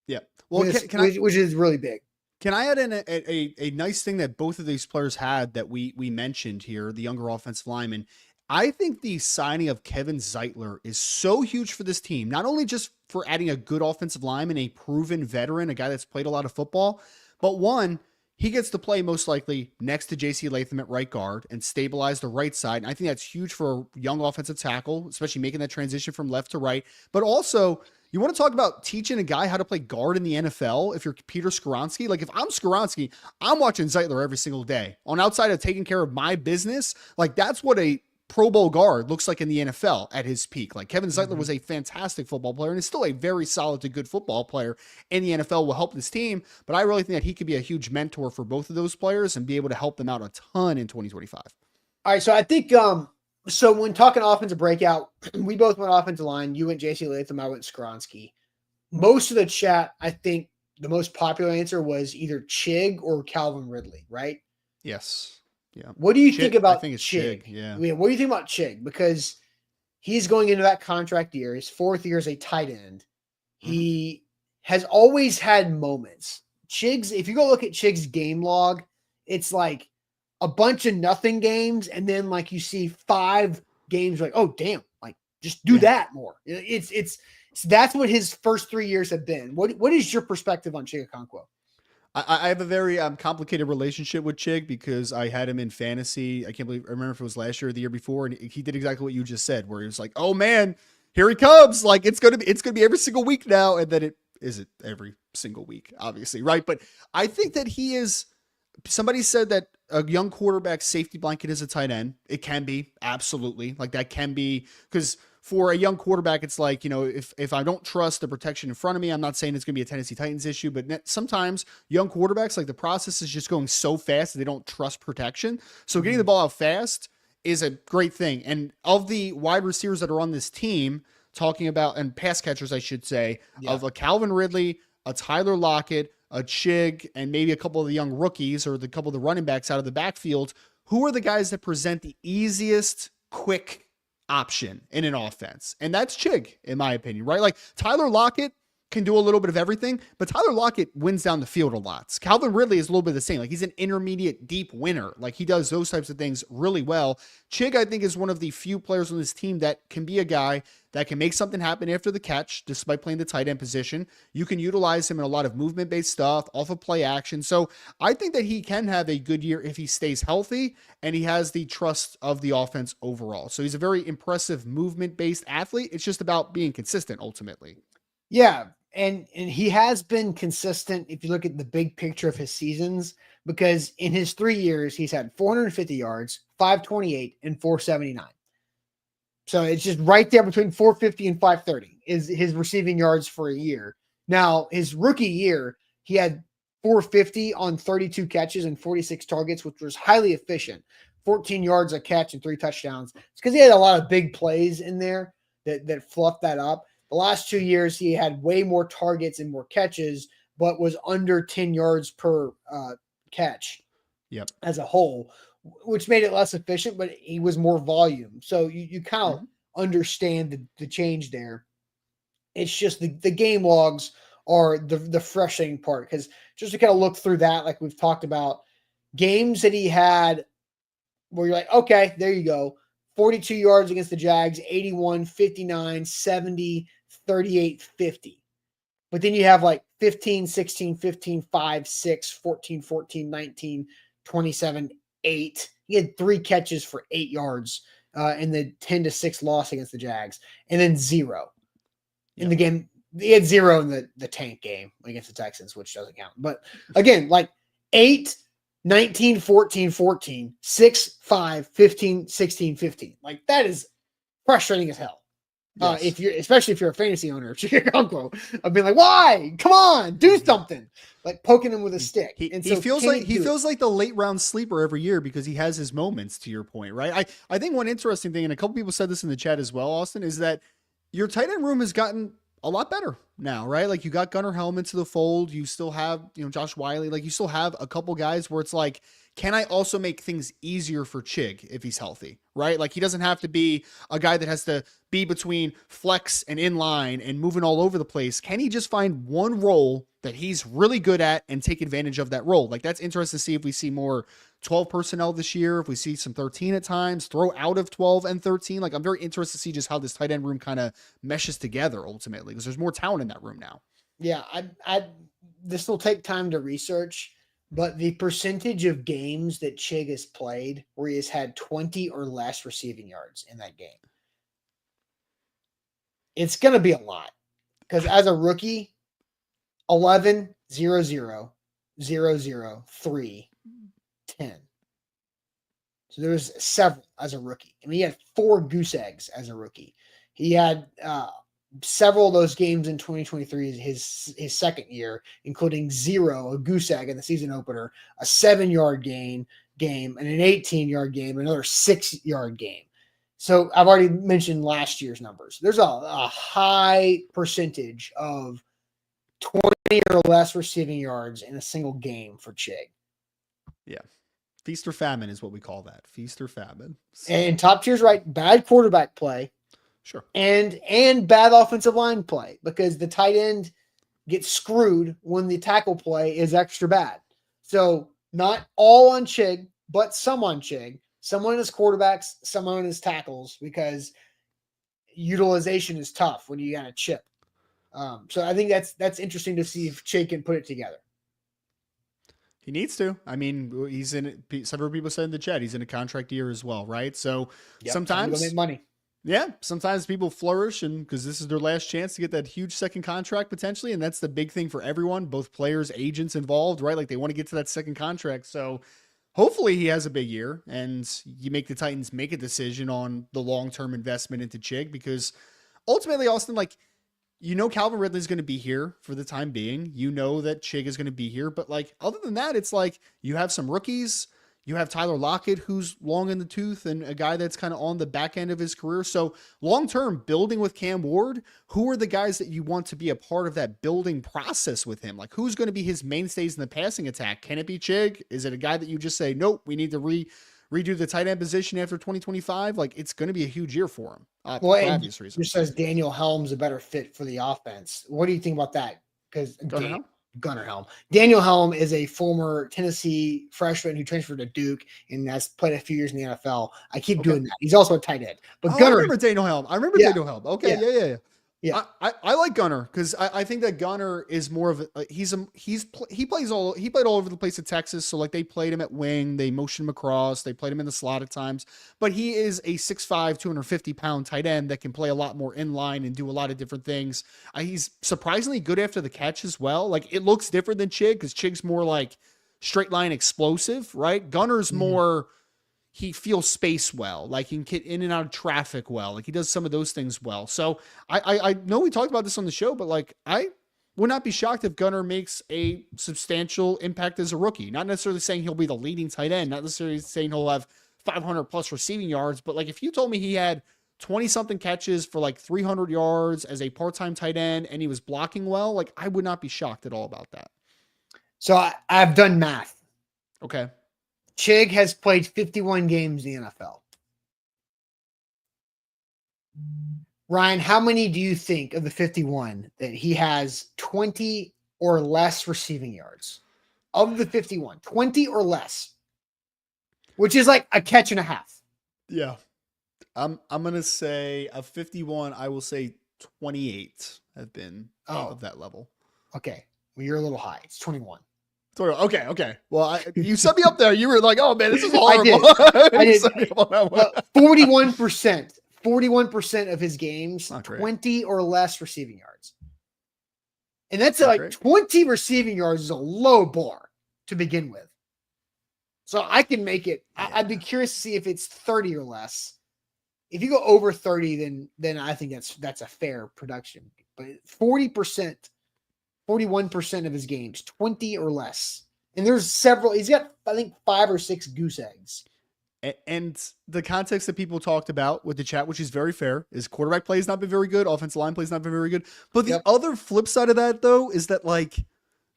Speaker 2: Yeah. Well,
Speaker 1: which is really big.
Speaker 2: Can I add in a nice thing that both of these players had that we mentioned here, the younger offensive lineman? I think the signing of Kevin Zeitler is so huge for this team, not only just for adding a good offensive lineman, a proven veteran, a guy that's played a lot of football, but one, he gets to play most likely next to JC Latham at right guard and stabilize the right side. And I think that's huge for a young offensive tackle, especially making that transition from left to right. But also, you want to talk about teaching a guy how to play guard in the NFL if you're Peter Skoronski? Like if I'm Skoronski, I'm watching Zeitler every single day. On outside of taking care of my business, like that's what a Pro Bowl guard looks like in the NFL at his peak. Like Kevin Zeitler was a fantastic football player and is still a very solid to good football player in the NFL, will help this team. But I really think that he could be a huge mentor for both of those players and be able to help them out a ton in 2025.
Speaker 1: All right. So I think, so when talking offensive breakout, we both went offensive line. You went JC Latham, I went Skoronski. Most of the chat, I think the most popular answer was either Chig or Calvin Ridley, right?
Speaker 2: Yes. Yeah.
Speaker 1: What do you think about
Speaker 2: I think it's
Speaker 1: Chig?
Speaker 2: Yeah.
Speaker 1: What do you think about Chig? Because he's going into that contract year. His 4th year as a tight end. He has always had moments. If you go look at Chig's game log, it's like a bunch of nothing games. And then like you see 5 games like, oh, damn, like just do that more. That's what his first 3 years have been. What is your perspective on Chig Okonkwo?
Speaker 2: I have a very complicated relationship with Chig because I had him in fantasy. I remember if it was last year or the year before, and he did exactly what you just said, where he was like, "Oh man, here he comes! Like it's gonna be every single week now," and then it isn't every single week, obviously, right? But I think that he is. Somebody said that a young quarterback safety blanket is a tight end. It can be, absolutely, like that can be, because for a young quarterback, it's like, if I don't trust the protection in front of me, I'm not saying it's going to be a Tennessee Titans issue, but sometimes young quarterbacks, like the process is just going so fast that they don't trust protection. So getting the ball out fast is a great thing. And of the wide receivers that are on this team, talking about, and pass catchers, I should say, of a Calvin Ridley, a Tyler Lockett, a Chig, and maybe a couple of the young rookies or the couple of the running backs out of the backfield, who are the guys that present the easiest, quick option in an offense? And that's Chig, in my opinion, right? Like Tyler Lockett can do a little bit of everything, but Tyler Lockett wins down the field a lot. Calvin Ridley is a little bit the same. Like he's an intermediate deep winner. Like he does those types of things really well. Chig, I think, is one of the few players on this team that can be a guy that can make something happen after the catch, despite playing the tight end position. You can utilize him in a lot of movement-based stuff, off of play action. So I think that he can have a good year if he stays healthy and he has the trust of the offense overall. So he's a very impressive movement-based athlete. It's just about being consistent ultimately.
Speaker 1: Yeah. And he has been consistent if you look at the big picture of his seasons, because in his 3 years, he's had 450 yards, 528, and 479. So it's just right there between 450 and 530 is his receiving yards for a year. Now, his rookie year, he had 450 on 32 catches and 46 targets, which was highly efficient. 14 yards a catch and 3 touchdowns. It's because he had a lot of big plays in there that fluffed that up. The last 2 years, he had way more targets and more catches, but was under 10 yards per catch as a whole, which made it less efficient, but he was more volume. So you kind of understand the change there. It's just the game logs are the frustrating part, because just to kind of look through that, like we've talked about, games that he had where you're like, okay, there you go. 42 yards against the Jags, 81, 59, 70, 38, 50. But then you have like 15, 16, 15, 5, 6, 14, 14, 19, 27, 8. He had 3 catches for 8 yards in the 10-6 loss against the Jags, and then 0 in the game. He had 0 in the tank game against the Texans, which doesn't count. But again, like 8, 19, 14, 14, 6, 5, 15, 16, 15. Like that is frustrating as hell. Yes. Especially if you're a fantasy owner of Chicago, I've been like, why? Come on, do something. Like poking him with a stick.
Speaker 2: He feels like the late round sleeper every year because he has his moments, to your point, right? I think one interesting thing, and a couple people said this in the chat as well, Austin, is that your tight end room has gotten a lot better now, right? Like you got Gunnar Helm into the fold. You still have, Josh Wiley. Like you still have a couple guys where it's like, can I also make things easier for Chig if he's healthy, right? Like he doesn't have to be a guy that has to be between flex and inline and moving all over the place. Can he just find one role that he's really good at and take advantage of that role? Like that's interesting to see if we see more 12 personnel this year, if we see some 13 at times, throw out of 12 and 13. Like I'm very interested to see just how this tight end room kind of meshes together ultimately, because there's more talent in that room now.
Speaker 1: Yeah, this will take time to research, but the percentage of games that Chig has played where he has had 20 or less receiving yards in that game, it's going to be a lot. Because as a rookie, 11, 0, 0, 0, 0, 3, 10. So there's several as a rookie. I mean, he had 4 goose eggs as a rookie. He had several of those games in 2023, his second year, including 0, a goose egg in the season opener, a 7-yard game, and an 18-yard game, another 6-yard game. So I've already mentioned last year's numbers. There's a high percentage of 20 or less receiving yards in a single game for Chig.
Speaker 2: Yeah. Feast or famine is what we call that. Feast or famine.
Speaker 1: So. And top tier's right. Bad quarterback play.
Speaker 2: Sure.
Speaker 1: And bad offensive line play, because the tight end gets screwed when the tackle play is extra bad. So not all on Chig, but some on Chig. Some on his quarterbacks, some on his tackles, because utilization is tough when you got a chip. So I think that's interesting to see if Chig can put it together.
Speaker 2: He needs to. I mean, he's in. Several people said in the chat he's in a contract year as well, right? So sometimes
Speaker 1: make money.
Speaker 2: Yeah, sometimes people flourish, and because this is their last chance to get that huge second contract potentially, and that's the big thing for everyone, both players, agents involved, right? Like they want to get to that second contract. So hopefully he has a big year, and you make the Titans make a decision on the long-term investment into Chig, because ultimately, Austin, like, Calvin Ridley's going to be here for the time being. You know that Chig is going to be here, but like other than that, it's like you have some rookies. You have Tyler Lockett, who's long in the tooth and a guy that's kind of on the back end of his career. So long-term building with Cam Ward, who are the guys that you want to be a part of that building process with him? Like who's going to be his mainstays in the passing attack? Can it be Chig? Is it a guy that you just say, nope, we need to redo the tight end position after 2025? Like it's going to be a huge year for him. For obvious reasons.
Speaker 1: Just says Daniel Helm's a better fit for the offense. What do you think about that? Because Gunnar Helm. Daniel Helm is a former Tennessee freshman who transferred to Duke and has played a few years in the NFL. I keep doing that. He's also a tight end. But
Speaker 2: Gunnar, I remember Daniel Helm. Daniel Helm. Okay, yeah.
Speaker 1: Yeah,
Speaker 2: I like Gunnar because I think that Gunnar is more of a he played all over the place at Texas. So like they played him at wing, they motioned him across, they played him in the slot at times. But he is a 6'5", 250-pound tight end that can play a lot more in line and do a lot of different things. He's surprisingly good after the catch as well. Like it looks different than Chig because Chig's more like straight line explosive, right? Gunnar's more he feels space well, like he can get in and out of traffic well, like he does some of those things well. So I know we talked about this on the show, but like I would not be shocked if Gunnar makes a substantial impact as a rookie. Not necessarily saying he'll be the leading tight end, not necessarily saying he'll have 500 plus receiving yards, but like if you told me he had 20 something catches for like 300 yards as a part-time tight end and he was blocking well, like I would not be shocked at all about that.
Speaker 1: So I've done math.
Speaker 2: Okay.
Speaker 1: Chig has played 51 games in the NFL. Ryan, how many do you think of the 51 that he has 20 or less receiving yards? Of the 51, 20 or less, which is like a catch and a half.
Speaker 2: Yeah. I'm going to say of 51, I will say 28 have been of that level.
Speaker 1: Okay. Well, you're a little high. It's 21.
Speaker 2: Okay. Well, you set me up there. You were like, "Oh man, this is horrible."
Speaker 1: I did. 41% of his games, 20 or less receiving yards, and that's like great. 20 receiving yards is a low bar to begin with. So I can make it. Yeah. I'd be curious to see if it's 30 or less. If you go over 30, then I think that's a fair production. But 40%. 41% of his games, 20 or less. And there's several, he's got, I think, 5 or 6 goose eggs.
Speaker 2: And the context that people talked about with the chat, which is very fair, is quarterback play has not been very good. Offensive line play has not been very good. But the other flip side of that, though, is that, like,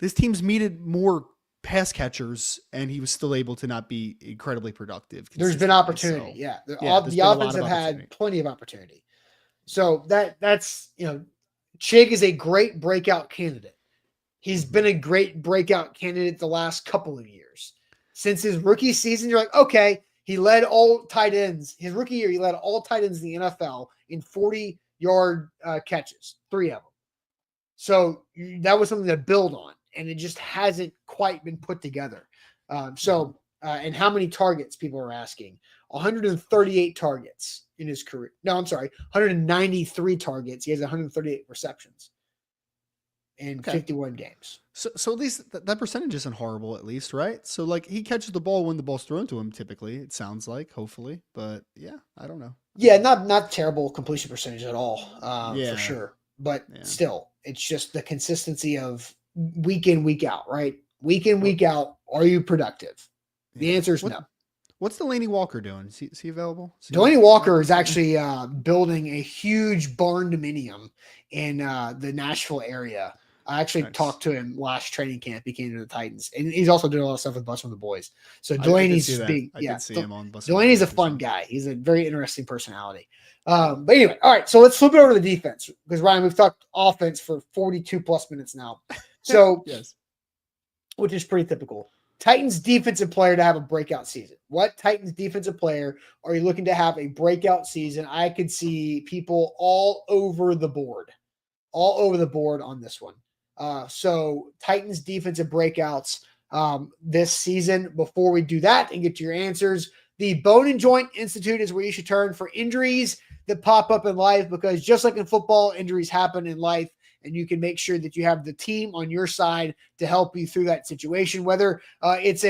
Speaker 2: this team's needed more pass catchers, and he was still able to not be incredibly productive.
Speaker 1: There's been opportunity. So, the offense have had plenty of opportunity. So that's, Chig is a great breakout candidate. He's been a great breakout candidate the last couple of years. Since his rookie season, you're like, okay, he led all tight ends. His rookie year, he led all tight ends in the NFL in 40-yard catches, 3 of them. So that was something to build on, and it just hasn't quite been put together. And how many targets, people are asking? 138 targets in his career. No, I'm sorry, 193 targets. He has 138 receptions in 51 games.
Speaker 2: So at least that percentage isn't horrible, at least, right? So like he catches the ball when the ball's thrown to him, typically, it sounds like, hopefully. But yeah, I don't know.
Speaker 1: Yeah, not terrible completion percentage at all, for sure. But still, it's just the consistency of week in, week out, right? Week in, week out, are you productive? The answer is no.
Speaker 2: What's Delaney Walker doing? Is he available?
Speaker 1: Delaney Walker is actually building a huge barn dominium in the Nashville area. I actually talked to him last training camp. He came to the Titans, and he's also doing a lot of stuff with Bus from the Boys. So Delaney's big. I did see him on Bus. Delaney's a fun guy. He's a very interesting personality. But anyway, all right. So let's flip it over to the defense because Ryan, we've talked offense for 42 plus minutes now. So
Speaker 2: yes,
Speaker 1: which is pretty typical. Titans defensive player to have a breakout season. What Titans defensive player are you looking to have a breakout season? I could see people all over the board on this one. So Titans defensive breakouts this season. Before we do that and get to your answers, the Bone and Joint Institute is where you should turn for injuries that pop up in life, because just like in football, injuries happen in life, and you can make sure that you have the team on your side to help you through that situation, whether it's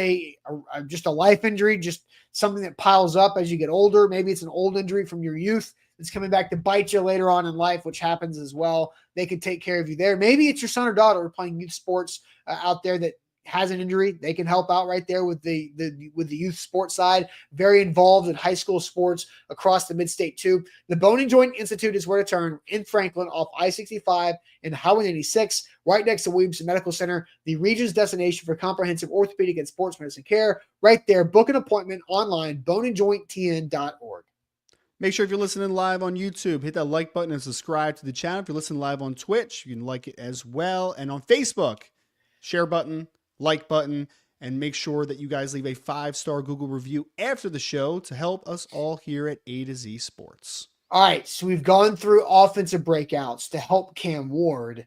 Speaker 1: just a life injury, just something that piles up as you get older. Maybe it's an old injury from your youth that's coming back to bite you later on in life, which happens as well. They can take care of you there. Maybe it's your son or daughter playing youth sports out there that has an injury. They can help out right there with the youth sports side. Very involved in high school sports across the mid-state too. The Bone and Joint Institute is where to turn in Franklin off I-65 and Highway 96, right next to Williamson Medical Center, the region's destination for comprehensive orthopedic and sports medicine care. Right there. Book an appointment online, boneandjointtn.org.
Speaker 2: Make sure if you're listening live on YouTube, hit that like button and subscribe to the channel. If you're listening live on Twitch, you can like it as well. And on Facebook, share button, like button, and make sure that you guys leave a 5-star Google review after the show to help us all here at A to Z Sports.
Speaker 1: All right, so we've gone through offensive breakouts to help Cam Ward.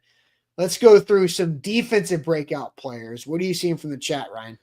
Speaker 1: Let's go through some defensive breakout players. What are you seeing from the chat, Ryan?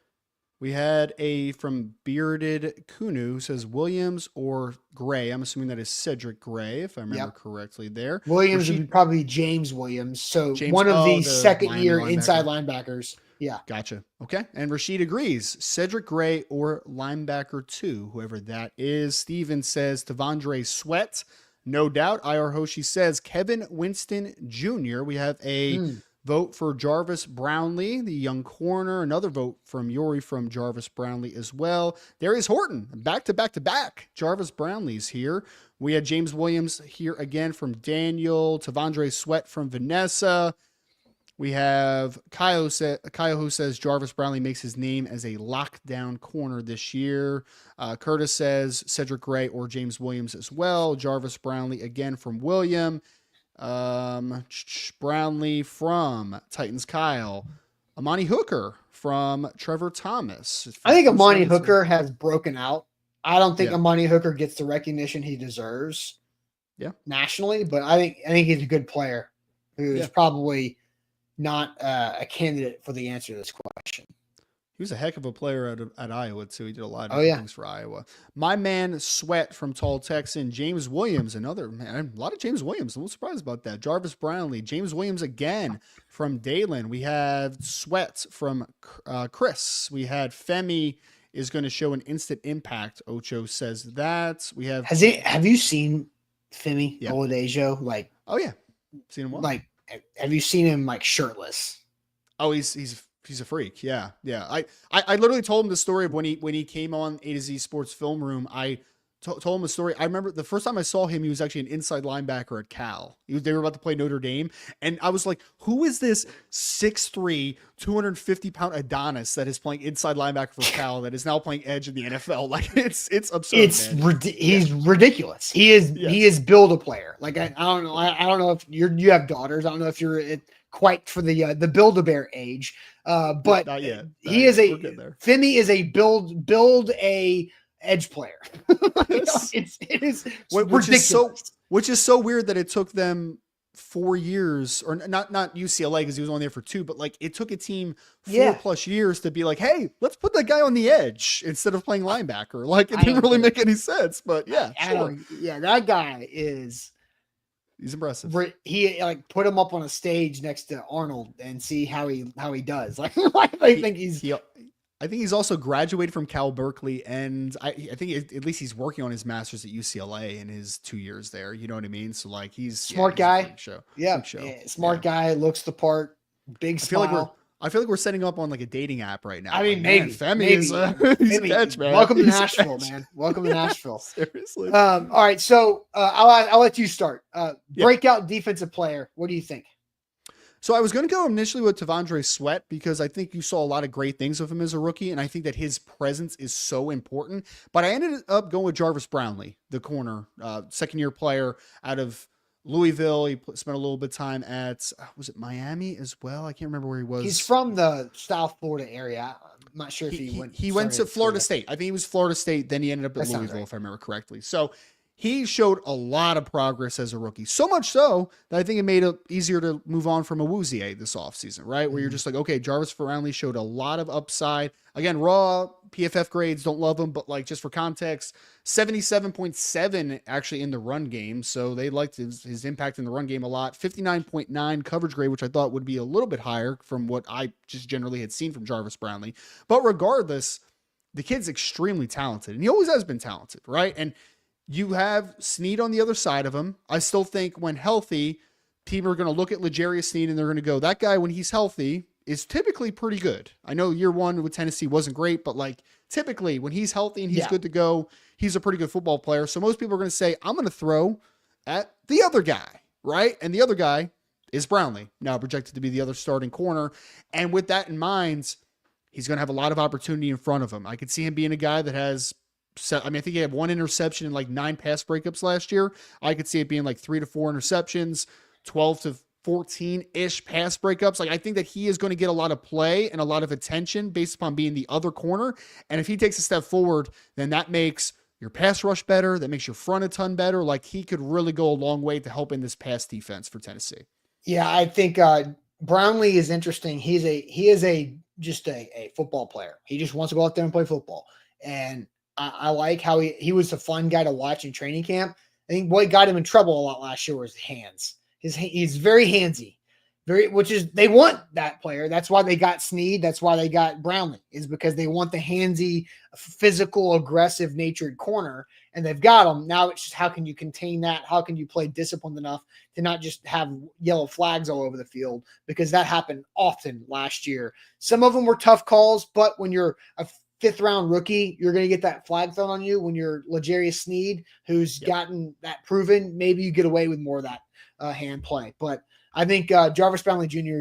Speaker 2: We had a from Bearded Kunu who says Williams or Gray. I'm assuming that is Cedric Gray, if I remember
Speaker 1: Yep.
Speaker 2: correctly there.
Speaker 1: Williams would be
Speaker 2: Rashid
Speaker 1: probably James Williams. So
Speaker 2: James,
Speaker 1: one of the
Speaker 2: the
Speaker 1: second
Speaker 2: Miami
Speaker 1: year inside
Speaker 2: linebacker.
Speaker 1: linebackers. Yeah.
Speaker 2: Gotcha. Okay. And Rashid agrees. Cedric Gray or linebacker 2, whoever that is. Steven says Tavondre Sweat. No doubt. IR Hoshi says Kevin Winston Jr. We have a vote for Jarvis Brownlee, the young corner. Another vote from Yori from Jarvis Brownlee as well. Darius Horton, back to back to back. Jarvis Brownlee's here. We had James Williams here again from Daniel. Tavondre Sweat from Vanessa. We have Kyle who says Jarvis Brownlee makes his name as a lockdown corner this year. Curtis says Cedric Gray or James Williams as well. Jarvis Brownlee again from William. Brownlee from Titans Kyle. Amani Hooker from Trevor Thomas.
Speaker 1: I think Amani Hooker has broken out. I don't think Amani Hooker gets the recognition he deserves nationally, but I think he's a good player who's probably not a candidate for the answer to this question.
Speaker 2: He was a heck of a player at Iowa, too. He did a lot of things for Iowa. My man Sweat from Tall Texan. James Williams, another man. A lot of James Williams. I'm a little surprised about that. Jarvis Brownlee. James Williams again from Dalen. We have Sweat from Chris. We had Femi is going to show an instant impact. Ocho says that. We have.
Speaker 1: Have you seen Femi Oladejo? Like,
Speaker 2: oh, yeah. Seen him well.
Speaker 1: Like, have you seen him like shirtless?
Speaker 2: Oh, he's a freak. Yeah. I literally told him the story of when he came on A to Z Sports Film Room. I told him a story. I remember the first time I saw him, he was actually an inside linebacker at Cal. They were about to play Notre Dame, and I was like, "Who is this 6'3", 250-pound Adonis that is playing inside linebacker for Cal that is now playing edge in the NFL?" Like it's absurd.
Speaker 1: He's ridiculous. He is build a player. Like I don't know. I don't know if you have daughters. I don't know if you're quite for the Build-A-Bear age. But
Speaker 2: not yet.
Speaker 1: Femi is a build a edge player. It is ridiculous.
Speaker 2: Which is so weird that it took them 4 years, or not UCLA because he was only there for 2, but like it took a team 4+ years to be like, hey, let's put that guy on the edge instead of playing linebacker. Like it didn't really make any sense, but
Speaker 1: that guy is.
Speaker 2: He's impressive.
Speaker 1: He like put him up on a stage next to Arnold and see how he does. Like I think
Speaker 2: he's also graduated from Cal Berkeley, and I think at least he's working on his master's at UCLA in his 2 years there. You know what I mean? So like he's
Speaker 1: smart guy. Smart guy, looks the part. Big smile.
Speaker 2: I feel like we're setting up on like a dating app right now.
Speaker 1: I mean,
Speaker 2: maybe. He's catch, man.
Speaker 1: Welcome to Nashville, man. Welcome to Nashville.
Speaker 2: Seriously.
Speaker 1: All right, so I'll let you start. Breakout defensive player. What do you think?
Speaker 2: So I was going to go initially with Tavondre Sweat because I think you saw a lot of great things of him as a rookie, and I think that his presence is so important. But I ended up going with Jarvis Brownlee, the corner, second-year player out of Louisville. He spent a little bit of time at, was it Miami as well? I can't remember where he was.
Speaker 1: He's from the South Florida area. I'm not sure if
Speaker 2: he went to Florida State. I think he was Florida State. Then he ended up at Louisville, if I remember correctly. So he showed a lot of progress as a rookie. So much so that I think it made it easier to move on from Awuzie this offseason, right? Where you're just like, okay, Jarvis Brownlee showed a lot of upside. Again, raw PFF grades, don't love him, but like just for context, 77.7 actually in the run game. So they liked his impact in the run game a lot. 59.9 coverage grade, which I thought would be a little bit higher from what I just generally had seen from Jarvis Brownlee. But regardless, the kid's extremely talented, and he always has been talented, right? And you have Snead on the other side of him. I still think when healthy, people are going to look at L'Jarius Snead and they're going to go, that guy, when he's healthy, is typically pretty good. I know year one with Tennessee wasn't great, but like typically when he's healthy and he's good to go, he's a pretty good football player. So most people are going to say, I'm going to throw at the other guy, right? And the other guy is Brownlee, now projected to be the other starting corner. And with that in mind, he's going to have a lot of opportunity in front of him. I could see him being a guy that has, I think he had 1 interception and like 9 pass breakups last year. I could see it being like 3 to 4 interceptions, 12 to 14-ish pass breakups. Like I think that he is going to get a lot of play and a lot of attention based upon being the other corner. And if he takes a step forward, then that makes your pass rush better. That makes your front a ton better. Like he could really go a long way to help in this pass defense for Tennessee.
Speaker 1: Yeah, I think Brownlee is interesting. He is a just a football player. He just wants to go out there and play football. And I like how he was a fun guy to watch in training camp. I think what got him in trouble a lot last year was hands. He's very handsy, which is they want that player. That's why they got Snead. That's why they got Brownlee, is because they want the handsy, physical, aggressive natured corner, and they've got him. Now it's just how can you contain that? How can you play disciplined enough to not just have yellow flags all over the field? Because that happened often last year. Some of them were tough calls, but when you're a fifth-round rookie, you're going to get that flag thrown on you. When you're L'Jarius Sneed, who's gotten that proven, maybe you get away with more of that hand play. But I think Jarvis Brownlee Jr.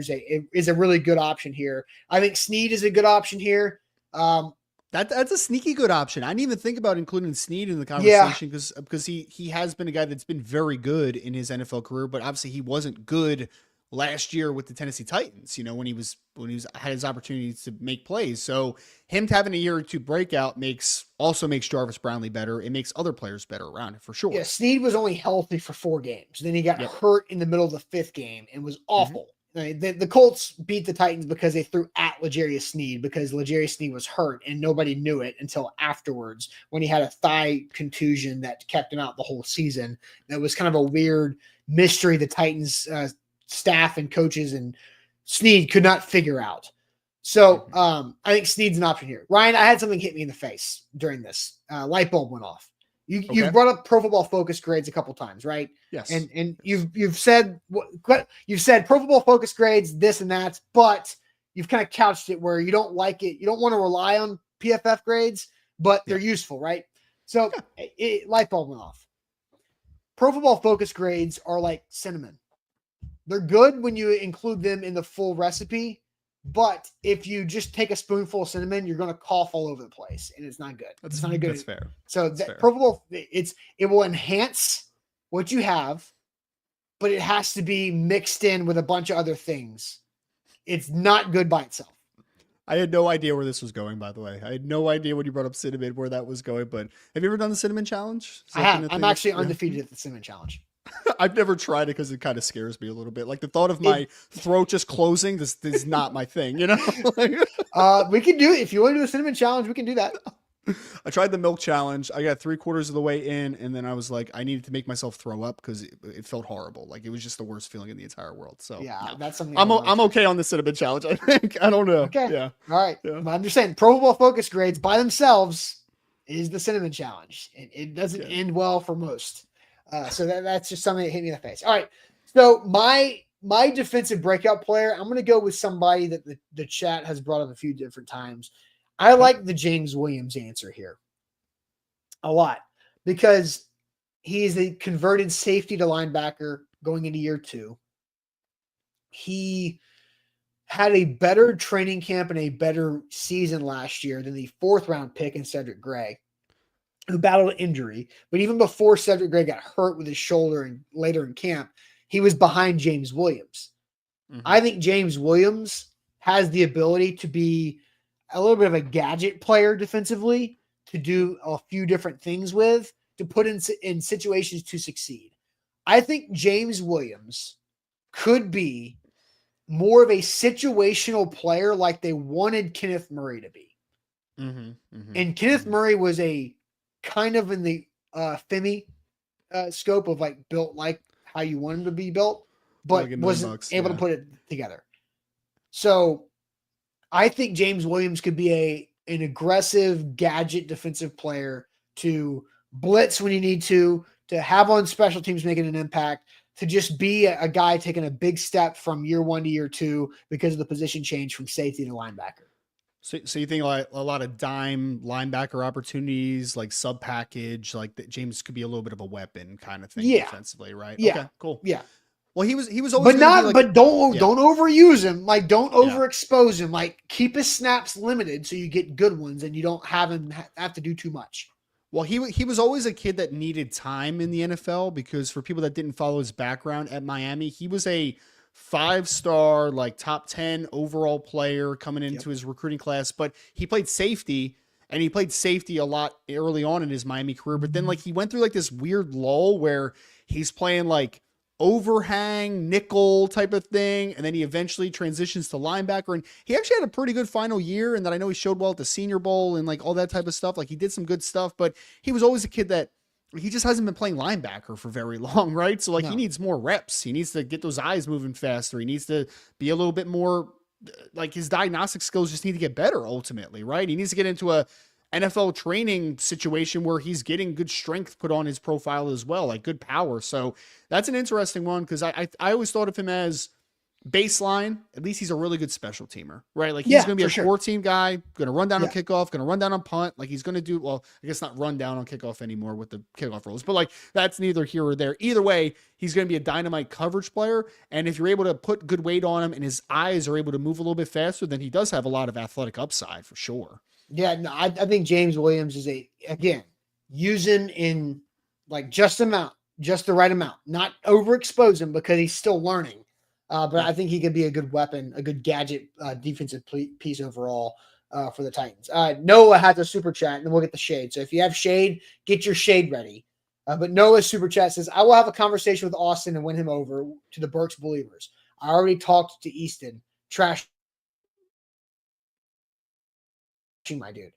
Speaker 1: is a really good option here. I think Sneed is a good option here.
Speaker 2: That's a sneaky good option. I didn't even think about including Sneed in the conversation because he has been a guy that's been very good in his NFL career, but obviously he wasn't good last year with the Tennessee Titans, when he had his opportunities to make plays. So him having a year or two breakout also makes Jarvis Brownlee better. It makes other players better around it for sure.
Speaker 1: Yeah, Sneed was only healthy for 4 games. Then he got hurt in the middle of the 5th game and was awful. The Colts beat the Titans because they threw at L'Jarius Sneed because L'Jarius Sneed was hurt and nobody knew it until afterwards when he had a thigh contusion that kept him out the whole season. That was kind of a weird mystery the Titans staff and coaches and Sneed could not figure out. So I think Sneed's an option here. Ryan, I had something hit me in the face during this. Light bulb went off. You've brought up Pro Football Focus grades a couple times, right?
Speaker 2: Yes.
Speaker 1: And you've said Pro Football Focus grades, this and that, but you've kind of couched it where you don't like it. You don't want to rely on PFF grades, but they're useful, right? So light bulb went off. Pro Football Focus grades are like cinnamon. They're good when you include them in the full recipe, but if you just take a spoonful of cinnamon, you're going to cough all over the place, and it's not good. It's not good.
Speaker 2: That's fair.
Speaker 1: So
Speaker 2: that's fair.
Speaker 1: Pro Football, it will enhance what you have, but it has to be mixed in with a bunch of other things. It's not good by itself.
Speaker 2: I had no idea where this was going, by the way. I had no idea when you brought up cinnamon where that was going, but have you ever done the cinnamon challenge?
Speaker 1: I have. I'm actually undefeated at the cinnamon challenge.
Speaker 2: I've never tried it because it kind of scares me a little bit. Like the thought of my throat just closing, this is not my thing,
Speaker 1: We can do it. If you want to do a cinnamon challenge, we can do that.
Speaker 2: I tried the milk challenge. I got 3/4 of the way in, and then I was like, I needed to make myself throw up because it felt horrible. Like it was just the worst feeling in the entire world. So
Speaker 1: that's something
Speaker 2: I'm okay on the cinnamon challenge. I think. I don't know.
Speaker 1: Okay.
Speaker 2: Yeah.
Speaker 1: All right.
Speaker 2: Yeah.
Speaker 1: But I'm just saying, Pro Football Focus grades by themselves is the cinnamon challenge. It doesn't end well for most. So that's just something that hit me in the face. All right. So my defensive breakout player, I'm going to go with somebody that the chat has brought up a few different times. I like the James Williams answer here a lot because he's a converted safety to linebacker going into year 2. He had a better training camp and a better season last year than the 4th-round pick in Cedric Gray, who battled an injury. But even before Cedric Gray got hurt with his shoulder and later in camp, he was behind James Williams. I think James Williams has the ability to be a little bit of a gadget player defensively, to do a few different things with, to put in situations to succeed. I think James Williams could be more of a situational player like they wanted Kenneth Murray to be. And Kenneth Murray was a kind of in the Femi scope of like built like how you want him to be built, but like wasn't able to put it together. So I think James Williams could be an aggressive gadget defensive player to blitz when you need to have on special teams making an impact, to just be a guy taking a big step from year 1 to year 2 because of the position change from safety to linebacker.
Speaker 2: So you think like a lot of dime linebacker opportunities, like sub package, like that James could be a little bit of a weapon kind of thing defensively, right?
Speaker 1: Yeah.
Speaker 2: Okay, cool.
Speaker 1: Yeah.
Speaker 2: Well, he was always,
Speaker 1: but don't overuse him. Like don't overexpose him. Like keep his snaps limited so you get good ones and you don't have him have to do too much.
Speaker 2: Well, he was always a kid that needed time in the NFL because for people that didn't follow his background at Miami, he was a 5-star, like top 10 overall player coming into his recruiting class, but he played safety and he played safety a lot early on in his Miami career. But then like he went through like this weird lull where he's playing like overhang nickel type of thing, and then he eventually transitions to linebacker, and he actually had a pretty good final year, and that I know he showed well at the Senior Bowl and like all that type of stuff. Like he did some good stuff, but he was always a kid that he just hasn't been playing linebacker for very long, right? So like he
Speaker 1: No.
Speaker 2: needs more reps. He needs to get those eyes moving faster. He needs to be a little bit more, like his diagnostic skills just need to get better ultimately, right? He needs to get into a NFL training situation where he's getting good strength put on his profile as well, like good power. So that's an interesting one because I always thought of him as baseline. At least he's a really good special teamer, right? Like he's
Speaker 1: Yeah,
Speaker 2: going to be
Speaker 1: for
Speaker 2: a
Speaker 1: sure.
Speaker 2: core team guy, going to run down on
Speaker 1: Yeah.
Speaker 2: kickoff, going to run down on punt. Like he's going to do, well, I guess not run down on kickoff anymore with the kickoff rules, but like that's neither here or there. Either way, he's going to be a dynamite coverage player. And if you're able to put good weight on him and his eyes are able to move a little bit faster, then he does have a lot of athletic upside for sure.
Speaker 1: Yeah, no, I think James Williams is again, use him in like just the right amount, not overexpose him because he's still learning. But I think he could be a good weapon, a good gadget, defensive piece overall for the Titans. Noah has a super chat, and then we'll get the shade. So if you have shade, get your shade ready. But Noah's super chat says, I will have a conversation with Austin and win him over to the Burks believers. I already talked to Easton. Trash my dude.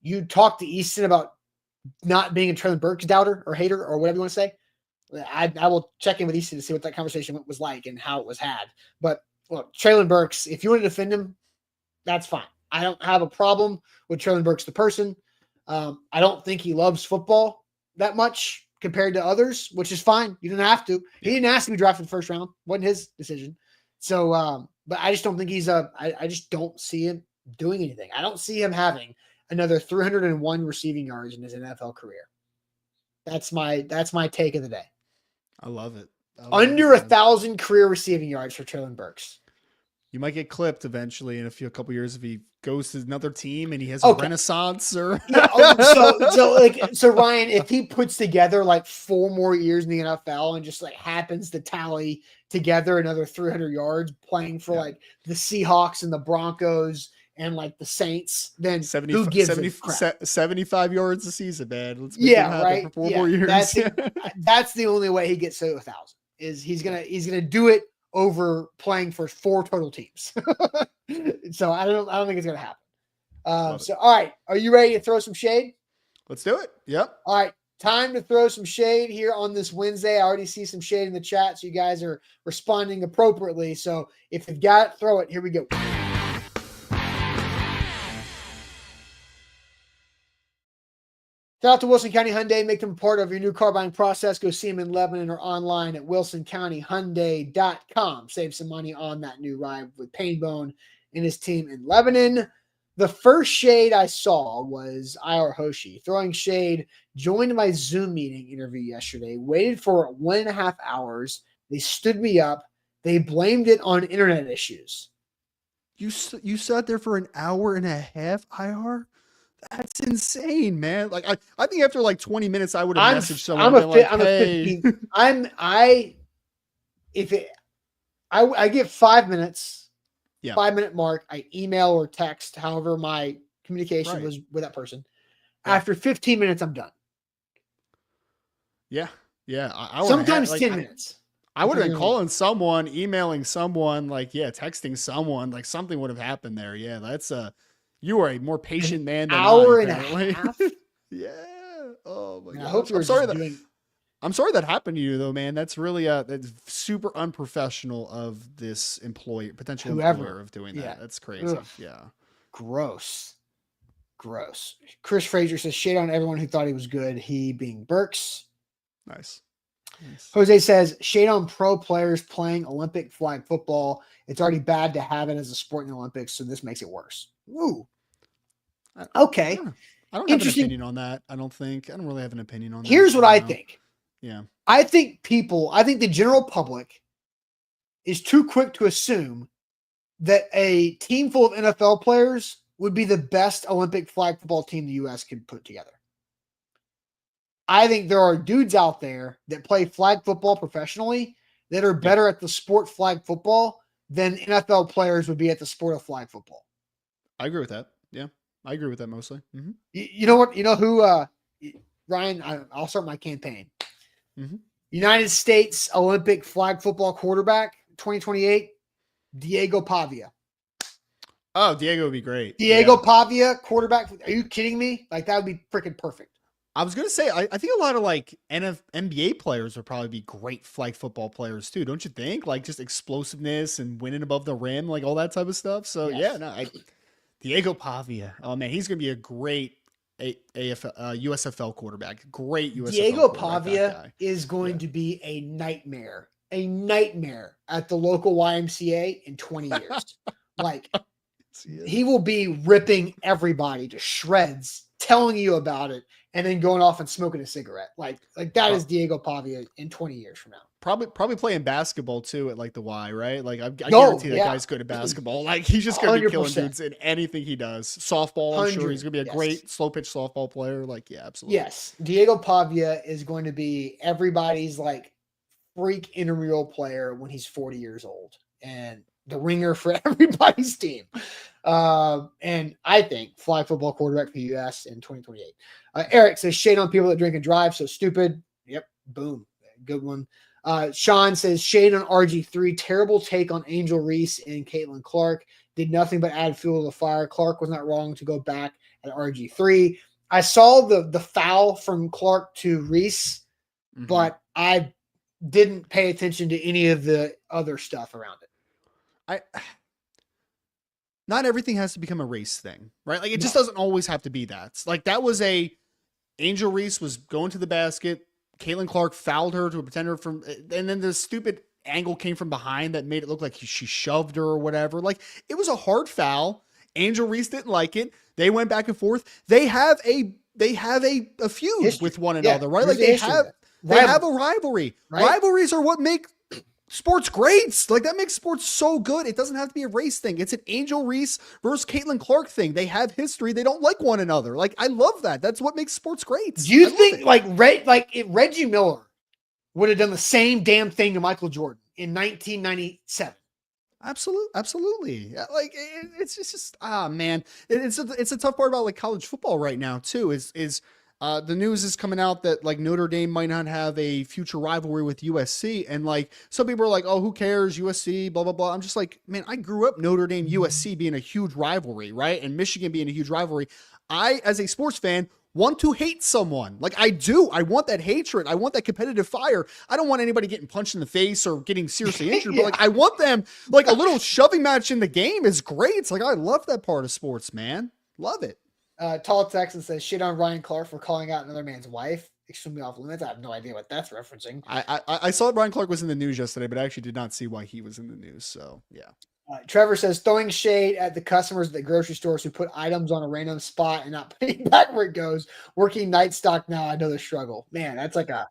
Speaker 1: You talked to Easton about not being a Traylon Burks doubter or hater or whatever you want to say. I will check in with Easton to see what that conversation was like and how it was had. But look, Traylon Burks, if you want to defend him, that's fine. I don't have a problem with Traylon Burks, the person. I don't think he loves football that much compared to others, which is fine. You didn't have to. He didn't ask to be drafted in the first round. Wasn't his decision. So, but I just don't think I just don't see him doing anything. I don't see him having another 301 receiving yards in his NFL career. That's my take of the day.
Speaker 2: I love it.
Speaker 1: Under 1,000 career receiving yards for Traylon Burks.
Speaker 2: You might get clipped eventually in a couple years if he goes to another team and he has a renaissance or
Speaker 1: so Ryan, if he puts together like 4 more years in the NFL and just like happens to tally together another 300 yards playing for like the Seahawks and the Broncos and like the Saints, then who gives a crap?
Speaker 2: 75 yards a season, man. Let's make it happen for 4 more years.
Speaker 1: That's the only way he gets to 1,000 is he's gonna do it over playing for 4 total teams. So I don't think it's gonna happen. So all right, are you ready to throw some shade?
Speaker 2: Let's do it. Yep.
Speaker 1: All right, time to throw some shade here on this Wednesday. I already see some shade in the chat, so you guys are responding appropriately. So if you've got it, throw it. Here we go. Shout out to Wilson County Hyundai. Make them a part of your new car buying process. Go see them in Lebanon or online at wilsoncountyhyundai.com. Save some money on that new ride with Painbone and his team in Lebanon. The first shade I saw was IR Hoshi throwing shade, joined my Zoom meeting interview yesterday, waited for 1.5 hours. They stood me up. They blamed it on internet issues.
Speaker 2: You sat there for 1.5 hours, IR? That's insane, man. Like I think after like 20 minutes, I would have messaged someone.
Speaker 1: I get 5 minutes,
Speaker 2: yeah.
Speaker 1: 5-minute mark. I email or text, however my communication was with that person. Yeah. After 15 minutes, I'm done.
Speaker 2: Yeah. Yeah.
Speaker 1: Sometimes 10 minutes.
Speaker 2: I would have been calling someone, emailing someone, texting someone, like something would have happened there. Yeah. That's you are a more patient man than
Speaker 1: hour and a half.
Speaker 2: Yeah. Oh my God.
Speaker 1: I hope
Speaker 2: I'm sorry that happened to you though, man. That's really that's super unprofessional of this potential employer of doing that. That's crazy. Ugh. Yeah.
Speaker 1: Gross. Chris Frazier says shade on everyone who thought he was good. He being Burks.
Speaker 2: Nice.
Speaker 1: Jose says shade on pro players playing Olympic flag football. It's already bad to have it as a sport in the Olympics, so this makes it worse. Ooh. Okay.
Speaker 2: I don't have an opinion on that. I don't really have an opinion on that.
Speaker 1: Here's what I think.
Speaker 2: Yeah.
Speaker 1: I think the general public is too quick to assume that a team full of NFL players would be the best Olympic flag football team the U.S. could put together. I think there are dudes out there that play flag football professionally that are better at the sport flag football than NFL players would be at the sport of flag football.
Speaker 2: I agree with that. Yeah. I agree with that mostly. Mm-hmm.
Speaker 1: You know what? You know who, Ryan, I'll start my campaign.
Speaker 2: Mm-hmm.
Speaker 1: United States Olympic flag football quarterback, 2028, Diego Pavia.
Speaker 2: Oh, Diego would be great.
Speaker 1: Diego Pavia, quarterback. Are you kidding me? Like, that would be freaking perfect.
Speaker 2: I was going to say, I think a lot of like NBA players would probably be great flag football players too. Don't you think? Like just explosiveness and winning above the rim, like all that type of stuff. So
Speaker 1: Yes.
Speaker 2: Diego Pavia. Oh man, he's going to be a great USFL quarterback. Great USFL
Speaker 1: Diego
Speaker 2: quarterback,
Speaker 1: Pavia is going to be a nightmare at the local YMCA in 20 years. Like, he will be ripping everybody to shreds, telling you about it, and then going off and smoking a cigarette. Like that is Diego Pavia in 20 years from now.
Speaker 2: Probably playing basketball too at like the Y, right? Like I guarantee that guy's good at basketball. Like he's just gonna be killing dudes in anything he does. Softball, I'm sure he's gonna be a great slow pitch softball player. Like, yeah, absolutely.
Speaker 1: Yes. Diego Pavia is going to be everybody's like freak intramural player when he's 40 years old and the ringer for everybody's team. And I think flag football quarterback for the US in 2028. Eric says shade on people that drink and drive. So stupid. Yep. Boom. Good one. Sean says shade on RG3. Terrible take on Angel Reese and Caitlin Clark. Did nothing but add fuel to the fire. Clark was not wrong to go back at RG3. I saw the foul from Clark to Reese, but I didn't pay attention to any of the other stuff around it.
Speaker 2: Not everything has to become a race thing, right? Like it just doesn't always have to be that. Like that was Angel Reese was going to the basket. Caitlin Clark fouled her to a pretender and then the stupid angle came from behind that made it look like she shoved her or whatever. Like it was a hard foul. Angel Reese didn't like it. They went back and forth. They have a feud with one another, right? Like they have a rivalry. Right? Rivalries are what make sports great. Like that makes sports so good. It doesn't have to be a race thing. It's an Angel Reese versus Caitlin Clark thing. They have history. They don't like one another. Like I love that. That's what makes sports great.
Speaker 1: Do you think Reggie Miller would have done the same damn thing to Michael Jordan in 1997?
Speaker 2: Absolutely. Like it's just man. It's a tough part about like college football right now too. Is the news is coming out that like Notre Dame might not have a future rivalry with USC. And like some people are like, oh, who cares? USC, blah, blah, blah. I'm just like, man, I grew up Notre Dame, USC being a huge rivalry, right? And Michigan being a huge rivalry. I, as a sports fan, want to hate someone. Like I do. I want that hatred. I want that competitive fire. I don't want anybody getting punched in the face or getting seriously injured, but like I want them, like a little shoving match in the game is great. It's like, I love that part of sports, man. Love it.
Speaker 1: Tall Texan says shit on Ryan Clark for calling out another man's wife. Extremely off limits. I have no idea what that's referencing.
Speaker 2: I saw Ryan Clark was in the news yesterday, but I actually did not see why he was in the news. So yeah.
Speaker 1: Trevor says throwing shade at the customers at the grocery stores who put items on a random spot and not putting it back where it goes. Working night stock now, I know the struggle. Man, that's like a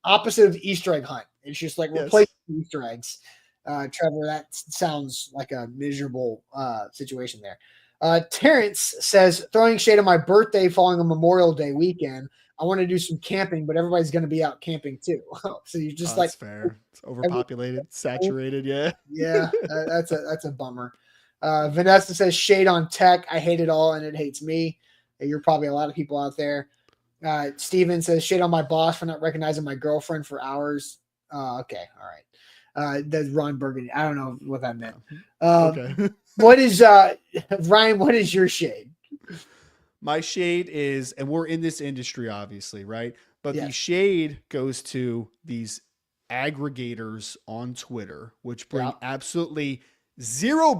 Speaker 1: opposite of the Easter egg hunt. It's just like replacing Easter eggs. Trevor, that sounds like a miserable situation there. Terrence says throwing shade on my birthday falling on Memorial Day weekend. I want to do some camping, but everybody's going to be out camping too. So you just
Speaker 2: that's fair. It's overpopulated, saturated. Yeah.
Speaker 1: Yeah. That's a bummer. Vanessa says shade on tech. I hate it all and it hates me. You're probably a lot of people out there. Steven says shade on my boss for not recognizing my girlfriend for hours. Okay. All right. That's Ron Burgundy. I don't know what that meant. Okay. What is Ryan? What is your shade?
Speaker 2: My shade is, and we're in this industry, obviously, right? But the shade goes to these aggregators on Twitter, which bring absolutely zero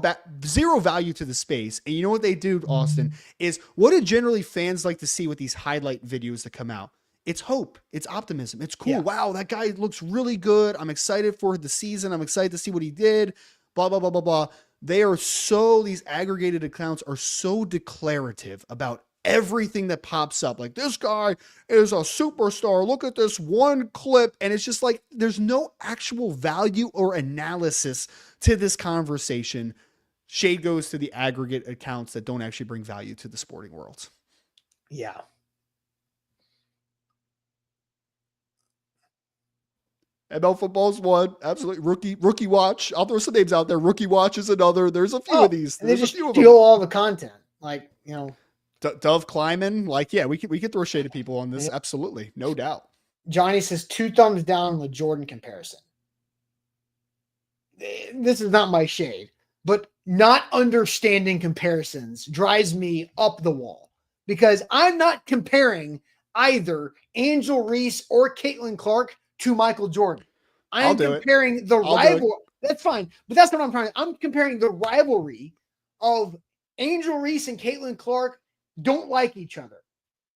Speaker 2: value to the space. And you know what they do, Austin, is what do generally fans like to see with these highlight videos that come out? It's hope. It's optimism. It's cool. Yeah. Wow, that guy looks really good. I'm excited for the season. I'm excited to see what he did. Blah, blah, blah, blah, blah. These aggregated accounts are so declarative about everything that pops up. Like, this guy is a superstar. Look at this one clip. And it's just like, there's no actual value or analysis to this conversation. Shade goes to the aggregate accounts that don't actually bring value to the sporting world.
Speaker 1: Yeah.
Speaker 2: ML football's one. Absolutely. Rookie watch. I'll throw some names out there. Rookie watch is another. There's a few of these.
Speaker 1: They just steal all the content. Like, you know.
Speaker 2: Dove Kleiman. Like, yeah, we could throw shade at people on this. Absolutely. No doubt.
Speaker 1: Johnny says 2 thumbs down on the Jordan comparison. This is not my shade, but not understanding comparisons drives me up the wall because I'm not comparing either Angel Reese or Caitlin Clark to Michael Jordan. I am comparing the rival. That's fine, but that's what I'm trying to. I'm comparing the rivalry of Angel Reese and Caitlin Clark don't like each other.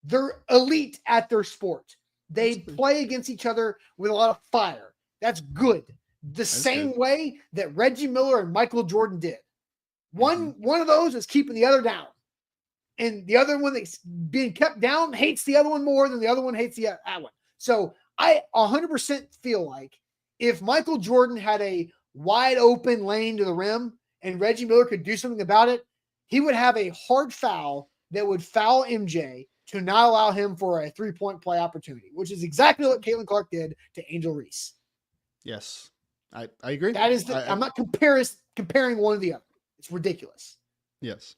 Speaker 1: They're elite at their sport. They play against each other with a lot of fire. That's good. That's same good. Way that Reggie Miller and Michael Jordan did. One of those is keeping the other down. And the other one that's being kept down hates the other one more than the other one hates that one. So I 100% feel like if Michael Jordan had a wide open lane to the rim and Reggie Miller could do something about it, he would have a hard foul that would foul MJ to not allow him for a 3-point play opportunity, which is exactly what Caitlin Clark did to Angel Reese.
Speaker 2: Yes, I agree.
Speaker 1: That is, I'm not comparing one to the other. It's ridiculous.
Speaker 2: Yes.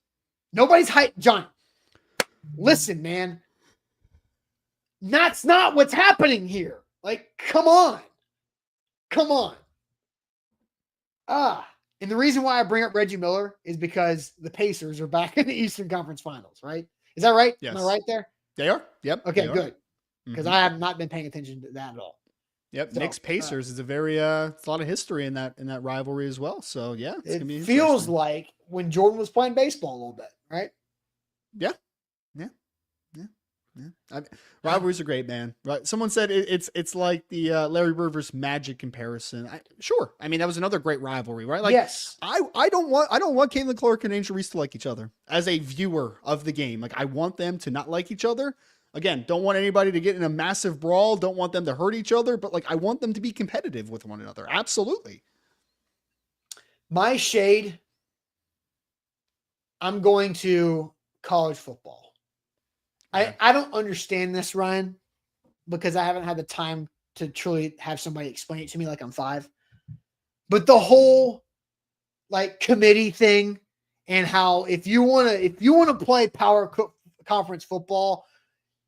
Speaker 1: Nobody's hyped. John, listen, man. That's not what's happening here. Like, come on. And the reason why I bring up Reggie Miller is because the Pacers are back in the Eastern Conference Finals, right? Is that right?
Speaker 2: Yes.
Speaker 1: Am I right there?
Speaker 2: They are. Yep.
Speaker 1: Okay, good. Because I have not been paying attention to that at all.
Speaker 2: Yep. So, Knicks Pacers is a very it's a lot of history in that rivalry as well. So yeah, it's gonna be
Speaker 1: feels like when Jordan was playing baseball a little bit, right?
Speaker 2: Yeah. Rivalries are great, man. Right? Someone said it's like the Larry Bird versus Magic comparison. Sure. I mean, that was another great rivalry, right? Like,
Speaker 1: yes.
Speaker 2: I don't want Caitlin Clark and Angel Reese to like each other as a viewer of the game. Like, I want them to not like each other. Again, don't want anybody to get in a massive brawl. Don't want them to hurt each other. But like, I want them to be competitive with one another. Absolutely.
Speaker 1: My shade. I'm going to college football. I don't understand this, Ryan, because I haven't had the time to truly have somebody explain it to me like I'm 5. But the whole like committee thing and how if you want to play power conference football,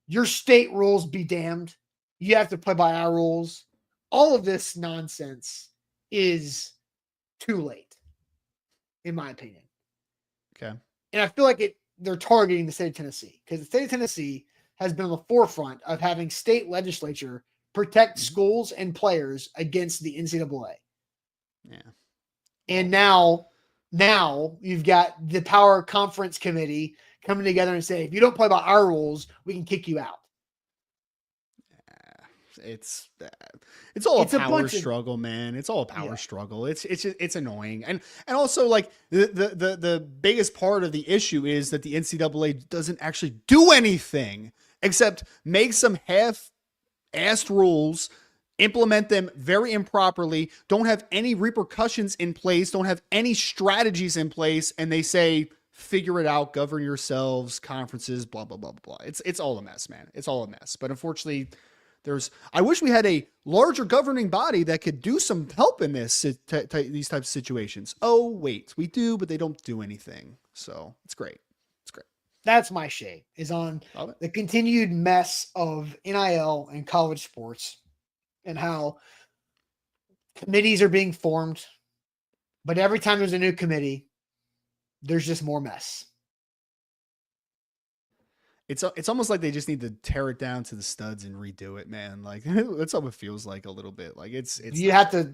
Speaker 1: your state rules be damned. You have to play by our rules. All of this nonsense is too late, in my opinion.
Speaker 2: Okay.
Speaker 1: And I feel like they're targeting the state of Tennessee because the state of Tennessee has been on the forefront of having state legislature protect schools and players against the NCAA.
Speaker 2: Yeah.
Speaker 1: And now you've got the power conference committee coming together and say, if you don't play by our rules, we can kick you out.
Speaker 2: It's all a power struggle, man. It's all a power struggle. It's annoying. And also like the biggest part of the issue is that the NCAA doesn't actually do anything except make some half-assed rules, implement them very improperly, don't have any repercussions in place, don't have any strategies in place, and they say, figure it out, govern yourselves, conferences, blah, blah, blah, blah, blah. It's all a mess, man. It's all a mess. But unfortunately, I wish we had a larger governing body that could do some help in these types of situations. Oh, wait, we do, but they don't do anything. So it's great. It's great.
Speaker 1: That's my shade, is on the continued mess of NIL and college sports and how committees are being formed. But every time there's a new committee, there's just more mess.
Speaker 2: It's almost like they just need to tear it down to the studs and redo it, man. Like that's how it feels like a little bit. Like it's
Speaker 1: you have to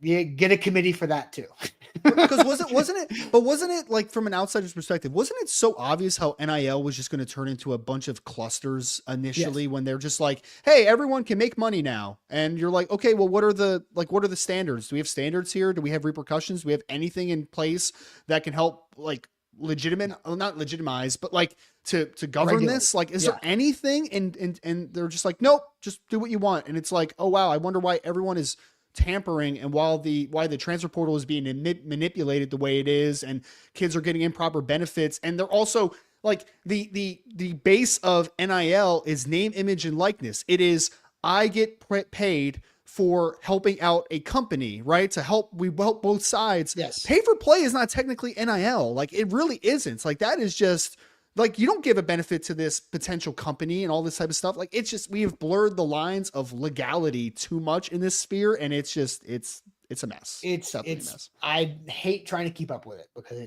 Speaker 1: get a committee for that too.
Speaker 2: Because wasn't it like from an outsider's perspective, wasn't it so obvious how NIL was just going to turn into a bunch of clusters initially when they're just like, hey, everyone can make money now. And you're like, okay, well, what are the standards? Do we have standards here? Do we have repercussions? Do we have anything in place that can help like not legitimize, but like to govern this? Like, is there anything? And they're just like, nope, just do what you want. And it's like, oh wow, I wonder why everyone is tampering and why the transfer portal is being manipulated the way it is, and kids are getting improper benefits. And they're also like the base of NIL is name, image, and likeness. It is, I get paid for helping out a company, right? We help both sides.
Speaker 1: Yes.
Speaker 2: Pay for play is not technically NIL. Like it really isn't. Like that is just like, you don't give a benefit to this potential company and all this type of stuff. Like, it's just, we have blurred the lines of legality too much in this sphere. And it's just, it's a mess.
Speaker 1: It's
Speaker 2: definitely a mess.
Speaker 1: I hate trying to keep up with it because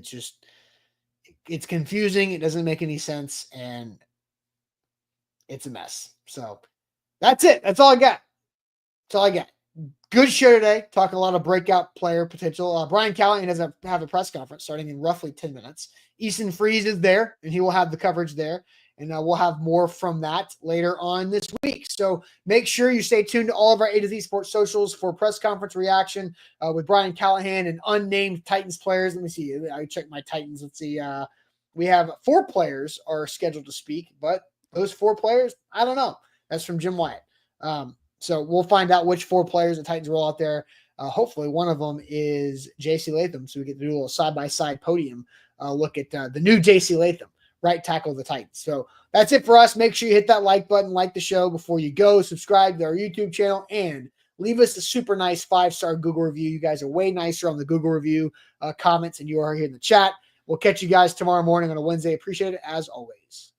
Speaker 1: it's confusing. It doesn't make any sense. And it's a mess. So that's it. That's all I got. That's all I got. Good show today. Talking a lot of breakout player potential. Brian Callahan does have a press conference starting in roughly 10 minutes. Easton Freeze is there, and he will have the coverage there. And we'll have more from that later on this week. So make sure you stay tuned to all of our A to Z Sports socials for press conference reaction with Brian Callahan and unnamed Titans players. Let me see. I check my Titans. Let's see. We have 4 players are scheduled to speak, but those 4 players, I don't know. That's from Jim Wyatt. So we'll find out which 4 players the Titans roll out there. Hopefully one of them is J.C. Latham, so we get to do a little side-by-side podium look at the new J.C. Latham, right tackle of the Titans. So that's it for us. Make sure you hit that like button, like the show before you go, subscribe to our YouTube channel, and leave us a super nice 5-star Google review. You guys are way nicer on the Google review comments, and you are here in the chat. We'll catch you guys tomorrow morning on a Wednesday. Appreciate it as always.